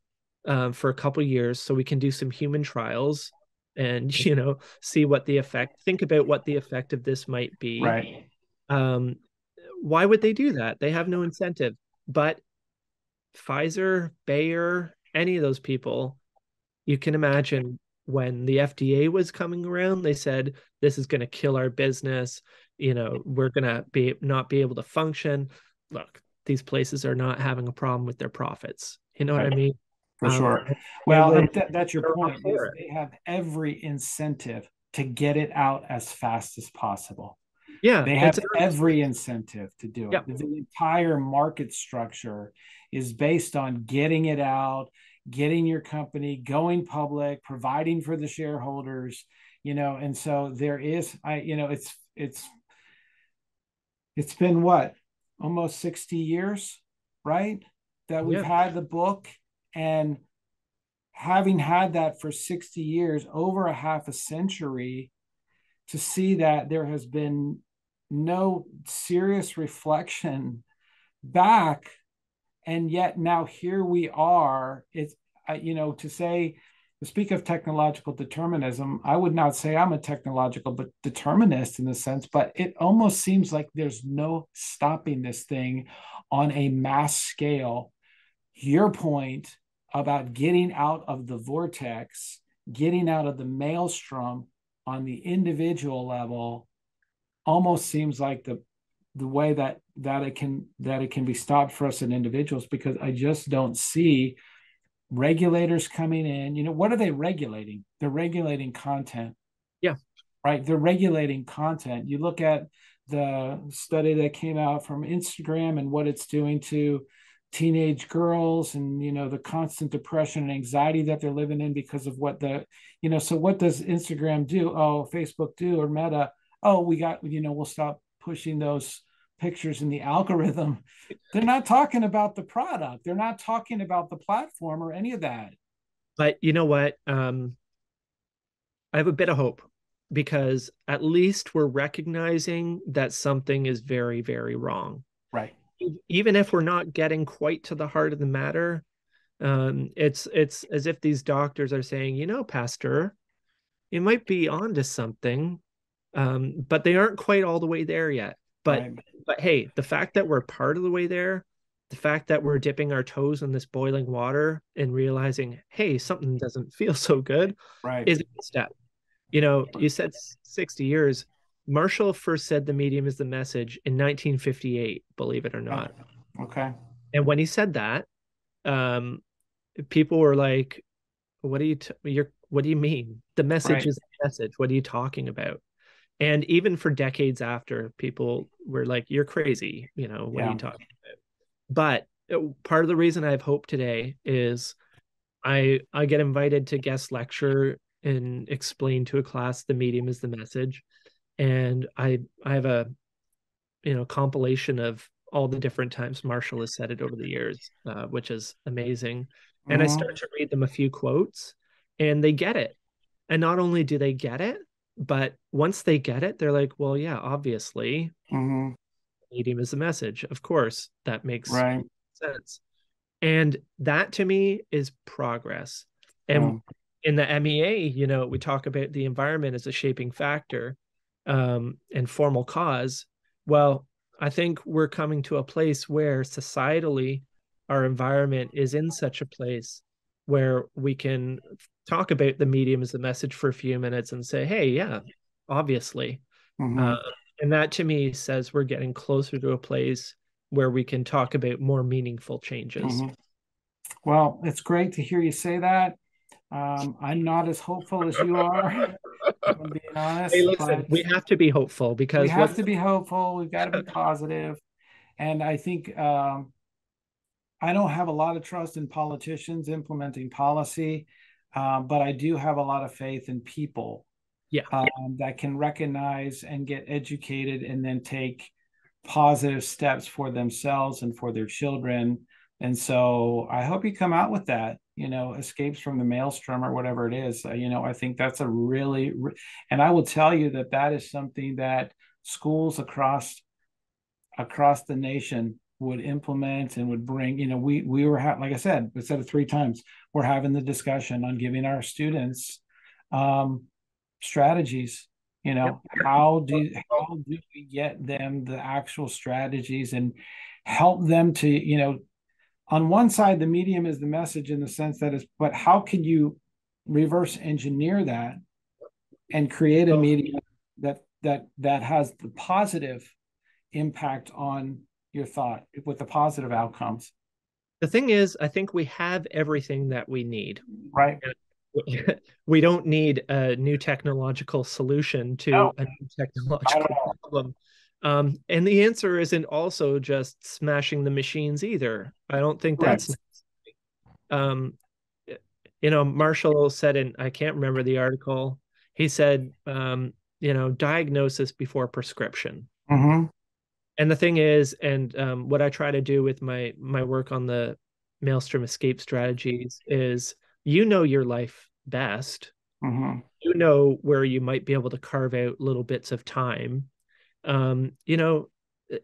[SPEAKER 1] for a couple of years so we can do some human trials and, see what the effect, think about what the effect of this might be.
[SPEAKER 2] Right.
[SPEAKER 1] Why would they do that? They have no incentive. But Pfizer, Bayer, any of those people, you can imagine when the FDA was coming around, they said, this is going to kill our business. We're going to not be able to function. Look, these places are not having a problem with their profits. You know what I mean?
[SPEAKER 2] For sure. Well, that's your point. They have every incentive to get it out as fast as possible.
[SPEAKER 1] Yeah.
[SPEAKER 2] They have every incentive to do it.
[SPEAKER 1] Yeah.
[SPEAKER 2] The entire market structure is based on getting it out, getting your company going public, providing for the shareholders, and so there is, it's been what, almost 60 years, right? That we've had the book, and having had that for 60 years, over a half a century, to see that there has been no serious reflection back. And yet now here we are. It's, to speak of technological determinism, I would not say I'm a technological determinist in the sense, but it almost seems like there's no stopping this thing on a mass scale. Your point about getting out of the vortex, getting out of the maelstrom on the individual level, almost seems like the way that it can be stopped for us as individuals, because I just don't see regulators coming in. What are they regulating? They're regulating content.
[SPEAKER 1] Yeah.
[SPEAKER 2] Right. They're regulating content. You look at the study that came out from Instagram and what it's doing to teenage girls and the constant depression and anxiety that they're living in because of what so what does Instagram do? Oh, Facebook do, or Meta? Oh, we'll stop pushing those pictures in the algorithm. They're not talking about the product. They're not talking about the platform or any of that.
[SPEAKER 1] But you know what? I have a bit of hope because at least we're recognizing that something is very, very wrong.
[SPEAKER 2] Right.
[SPEAKER 1] Even if we're not getting quite to the heart of the matter, it's as if these doctors are saying, Pastor, you might be onto something, but they aren't quite all the way there yet. But
[SPEAKER 2] Right.
[SPEAKER 1] but hey, the fact that we're part of the way there, the fact that we're dipping our toes in this boiling water and realizing, hey, something doesn't feel so good,
[SPEAKER 2] Right.
[SPEAKER 1] is a good step. You said 60 years. Marshall first said the medium is the message in 1958, believe it or not.
[SPEAKER 2] Okay.
[SPEAKER 1] And when he said that, um, people were like, what do you mean? The message
[SPEAKER 2] Right.
[SPEAKER 1] is the message. What are you talking about? And even for decades after, people were like, you're crazy. What are you
[SPEAKER 2] Yeah.
[SPEAKER 1] talking about? But part of the reason I have hope today is I get invited to guest lecture and explain to a class the medium is the message. And I have a compilation of all the different times Marshall has said it over the years, which is amazing. And I
[SPEAKER 2] Mm-hmm.
[SPEAKER 1] start to read them a few quotes, and they get it. And not only do they get it, but once they get it, they're like, well, yeah, obviously,
[SPEAKER 2] Mm-hmm.
[SPEAKER 1] medium is the message. Of course, that makes
[SPEAKER 2] Right.
[SPEAKER 1] sense. And that to me is progress. And
[SPEAKER 2] Yeah.
[SPEAKER 1] in the MEA, we talk about the environment as a shaping factor, and formal cause. Well, I think we're coming to a place where societally our environment is in such a place where we can talk about the medium as the message for a few minutes and say, hey, yeah, obviously. Uh,
[SPEAKER 2] Mm-hmm.
[SPEAKER 1] and that to me says we're getting closer to a place where we can talk about more meaningful changes.
[SPEAKER 2] Mm-hmm. Well, it's great to hear you say that. I'm not as hopeful as you are, if I'm being
[SPEAKER 1] Hey,
[SPEAKER 2] honest,
[SPEAKER 1] listen,
[SPEAKER 2] but
[SPEAKER 1] we have to be hopeful
[SPEAKER 2] we
[SPEAKER 1] because
[SPEAKER 2] have to be hopeful. We've got to be positive. And I think I don't have a lot of trust in politicians implementing policy, but I do have a lot of faith in people
[SPEAKER 1] yeah,
[SPEAKER 2] that can recognize and get educated and then take positive steps for themselves and for their children. And so I hope you come out with that, escapes from the maelstrom or whatever it is. I think that's a really, and I will tell you that that is something that schools across the nation would implement and would bring. We were like I said, we said it 3 times. We're having the discussion on giving our students um, strategies.
[SPEAKER 1] yep.
[SPEAKER 2] How do we get them the actual strategies and help them to on one side the medium is the message in the sense that is, but how can you reverse engineer that and create a
[SPEAKER 1] So
[SPEAKER 2] medium that has the positive impact on your thought with the positive outcomes.
[SPEAKER 1] the thing is, I think we have everything that we need.
[SPEAKER 2] Right.
[SPEAKER 1] We don't need a new technological solution
[SPEAKER 2] No,
[SPEAKER 1] to a new
[SPEAKER 2] not at
[SPEAKER 1] technological
[SPEAKER 2] all.
[SPEAKER 1] problem. And the answer isn't also just smashing the machines either. I don't think
[SPEAKER 2] Right.
[SPEAKER 1] that's um, Marshall said in, I can't remember the article, he said, diagnosis before prescription.
[SPEAKER 2] Mm-hmm.
[SPEAKER 1] And the thing is, and what I try to do with my work on the Maelstrom escape strategies is, your life best.
[SPEAKER 2] Mm-hmm.
[SPEAKER 1] You know where you might be able to carve out little bits of time. Um, you know,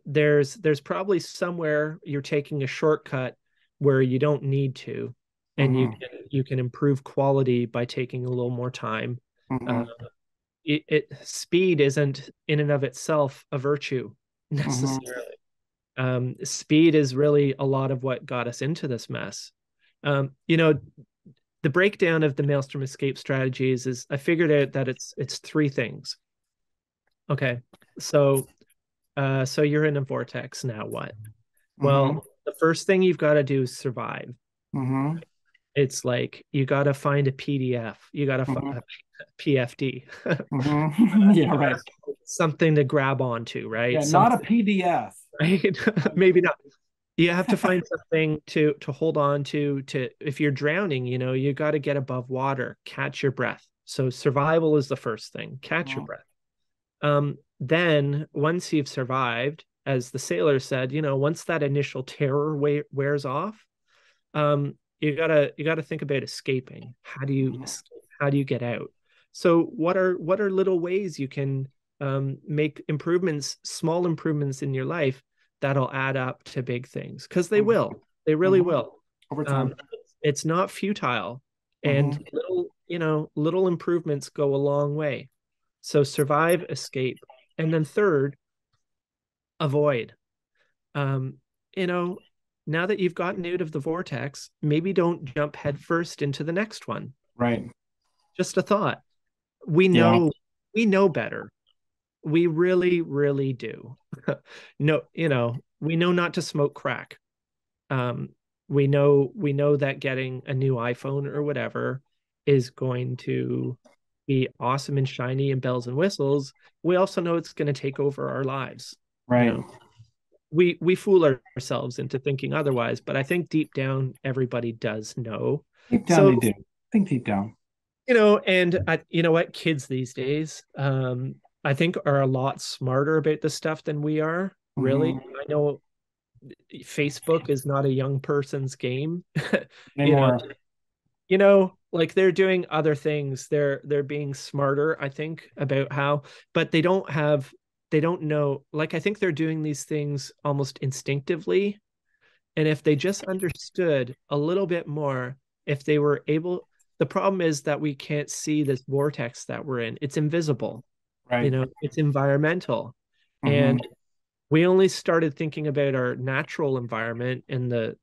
[SPEAKER 1] there's probably somewhere you're taking a shortcut where you don't need to, and
[SPEAKER 2] Mm-hmm.
[SPEAKER 1] you can improve quality by taking a little more time. Uh,
[SPEAKER 2] Mm-hmm.
[SPEAKER 1] speed isn't in and of itself a virtue
[SPEAKER 2] Mm-hmm.
[SPEAKER 1] necessarily. Speed is really a lot of what got us into this mess. Um, you know, the breakdown of the Maelstrom escape strategies is, I figured out that it's three things. Okay, so so you're in a vortex. Now what?
[SPEAKER 2] Mm-hmm.
[SPEAKER 1] Well, the first thing you've got to do is survive.
[SPEAKER 2] Mm-hmm.
[SPEAKER 1] It's like you got to find a PDF. You got to
[SPEAKER 2] Mm-hmm.
[SPEAKER 1] a PFD.
[SPEAKER 2] Mm-hmm. Yeah, right.
[SPEAKER 1] Something to grab onto, right?
[SPEAKER 2] Yeah, not a
[SPEAKER 1] Something,
[SPEAKER 2] PDF.
[SPEAKER 1] right? Maybe not. You have to find something to hold on to if you're drowning, you got to get above water, catch your breath. So survival is the first thing, catch your
[SPEAKER 2] Mhm.
[SPEAKER 1] breath. Then once you've survived, as the sailor said, once that initial terror wears off, you gotta think about escaping. How do you
[SPEAKER 2] Mhm.
[SPEAKER 1] escape? How do you get out? So what are little ways you can make improvements, small improvements in your life that'll add up to big things? Because they
[SPEAKER 2] Mhm.
[SPEAKER 1] will. They really
[SPEAKER 2] Mhm.
[SPEAKER 1] will.
[SPEAKER 2] Over
[SPEAKER 1] Um,
[SPEAKER 2] time.
[SPEAKER 1] it's not futile, and
[SPEAKER 2] Mhm.
[SPEAKER 1] little improvements go a long way. So survive, escape, and then third, avoid. Um, you know, Now that you've gotten out of the vortex, maybe don't jump headfirst into the next one.
[SPEAKER 2] Right.
[SPEAKER 1] Just a thought. We
[SPEAKER 2] Yeah.
[SPEAKER 1] know we know better. We really, really do. No, we know not to smoke crack. Um, we know that getting a new iPhone or whatever is going to be awesome and shiny and bells and whistles. We also know it's going to take over our lives. You
[SPEAKER 2] Right.
[SPEAKER 1] know, we fool ourselves into thinking otherwise, but I think deep down everybody does know.
[SPEAKER 2] Deep down,
[SPEAKER 1] So,
[SPEAKER 2] they do. Think deep down.
[SPEAKER 1] and you know what, kids these days, I think are a lot smarter about this stuff than we are. Really,
[SPEAKER 2] Hmm.
[SPEAKER 1] I know Facebook is not a young person's game. you know,
[SPEAKER 2] Anymore.
[SPEAKER 1] like they're doing other things. They're being smarter, I think, about how, but they don't know. Like I think they're doing these things almost instinctively. And if they just understood a little bit more, if they were able, the problem is that we can't see this vortex that we're in. It's invisible,
[SPEAKER 2] Right.
[SPEAKER 1] it's environmental.
[SPEAKER 2] Hmm.
[SPEAKER 1] And we only started thinking about our natural environment and the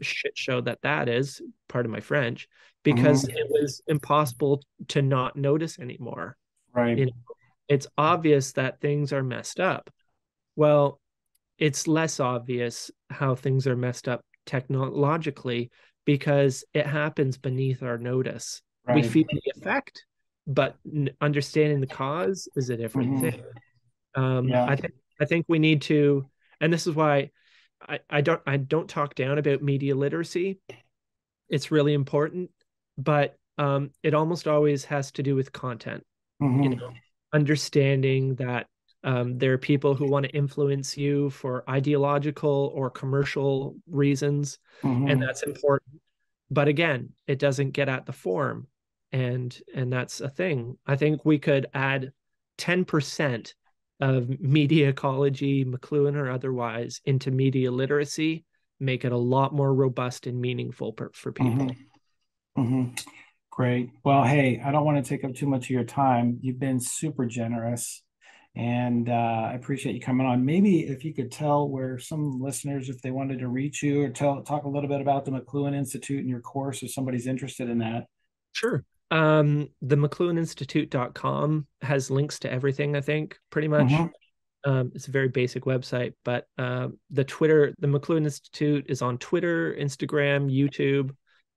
[SPEAKER 1] shit show that is, part of my French,
[SPEAKER 2] Hmm.
[SPEAKER 1] because it was impossible to not notice anymore.
[SPEAKER 2] Right.
[SPEAKER 1] You know, it's obvious that things are messed up. Well, it's less obvious how things are messed up technologically because it happens beneath our notice. We
[SPEAKER 2] Right.
[SPEAKER 1] feel the effect, but understanding the cause is a different
[SPEAKER 2] Hmm.
[SPEAKER 1] thing. Um,
[SPEAKER 2] Yeah.
[SPEAKER 1] I think I think we need to, and this is why I don't talk down about media literacy. It's really important, but it almost always has to do with content. You
[SPEAKER 2] Hmm.
[SPEAKER 1] know, understanding that there are people who want to influence you for ideological or commercial reasons, and
[SPEAKER 2] Hmm.
[SPEAKER 1] that's important. But again, it doesn't get at the form, and that's a thing. I think we could add 10% of media ecology, McLuhan or otherwise, into media literacy, make it a lot more robust and meaningful for
[SPEAKER 2] Hmm.
[SPEAKER 1] people.
[SPEAKER 2] Hmm. Great. Well, hey, I don't want to take up too much of your time. You've been super generous, and I appreciate you coming on. Maybe if you could tell where some listeners, if they wanted to reach you, or talk a little bit about the McLuhan Institute and your course, if somebody's interested in that.
[SPEAKER 1] Sure. The McLuhanInstitute.com has links to everything, I think, pretty much.
[SPEAKER 2] Hmm.
[SPEAKER 1] It's a very basic website, but the McLuhan Institute is on Twitter, Instagram, YouTube.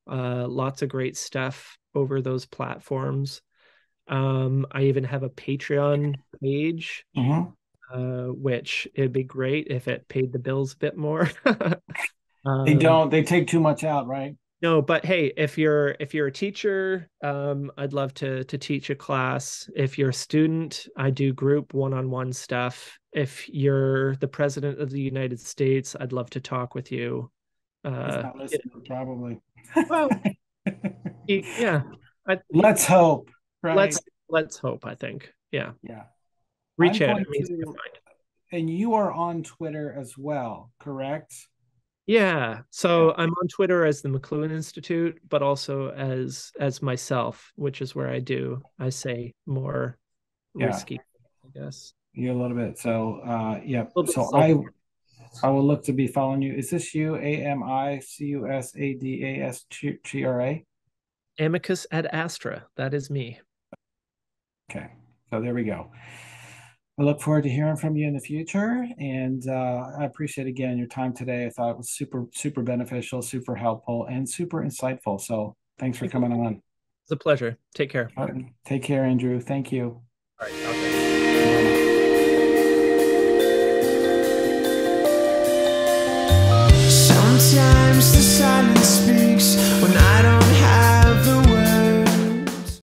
[SPEAKER 1] Lots of great stuff over those platforms. I even have a Patreon page,
[SPEAKER 2] Hmm.
[SPEAKER 1] which it'd be great if it paid the bills a bit more.
[SPEAKER 2] They
[SPEAKER 1] um,
[SPEAKER 2] don't. They take too much out, right?
[SPEAKER 1] no, but hey, if you're a teacher, I'd love to teach a class. If you're a student, I do group one-on-one stuff. If you're the president of the United States, I'd love to talk with you.
[SPEAKER 2] He's
[SPEAKER 1] Uh,
[SPEAKER 2] not
[SPEAKER 1] yeah,
[SPEAKER 2] listening, probably.
[SPEAKER 1] well, yeah, I,
[SPEAKER 2] Let's hope,
[SPEAKER 1] let's
[SPEAKER 2] right?
[SPEAKER 1] let's hope. I think, yeah,
[SPEAKER 2] Yeah. I'm
[SPEAKER 1] reach out.
[SPEAKER 2] going
[SPEAKER 1] It means to
[SPEAKER 2] to,
[SPEAKER 1] find.
[SPEAKER 2] and you are on Twitter as well, correct?
[SPEAKER 1] Yeah,
[SPEAKER 2] Yeah.
[SPEAKER 1] so I'm on Twitter as the McLuhan Institute, but also as myself, which is where I say more
[SPEAKER 2] Yeah.
[SPEAKER 1] risky, I guess.
[SPEAKER 2] You a little bit. So, yeah.
[SPEAKER 1] A little bit
[SPEAKER 2] So
[SPEAKER 1] self
[SPEAKER 2] I will look to be following you. Is this you? AMICUSADASTRA?
[SPEAKER 1] amicus ad astra. That is me.
[SPEAKER 2] Okay. So there we go. I look forward to hearing from you in the future. And I appreciate again your time today. I thought it was super, super beneficial, super helpful, and super insightful. So thanks for
[SPEAKER 1] Thank you.
[SPEAKER 2] coming on.
[SPEAKER 1] It's a pleasure. Take care.
[SPEAKER 2] All right. Take care, Andrew. Thank you.
[SPEAKER 1] All right. Talk later.
[SPEAKER 2] Bye.
[SPEAKER 3] Sometimes the silence speaks when I don't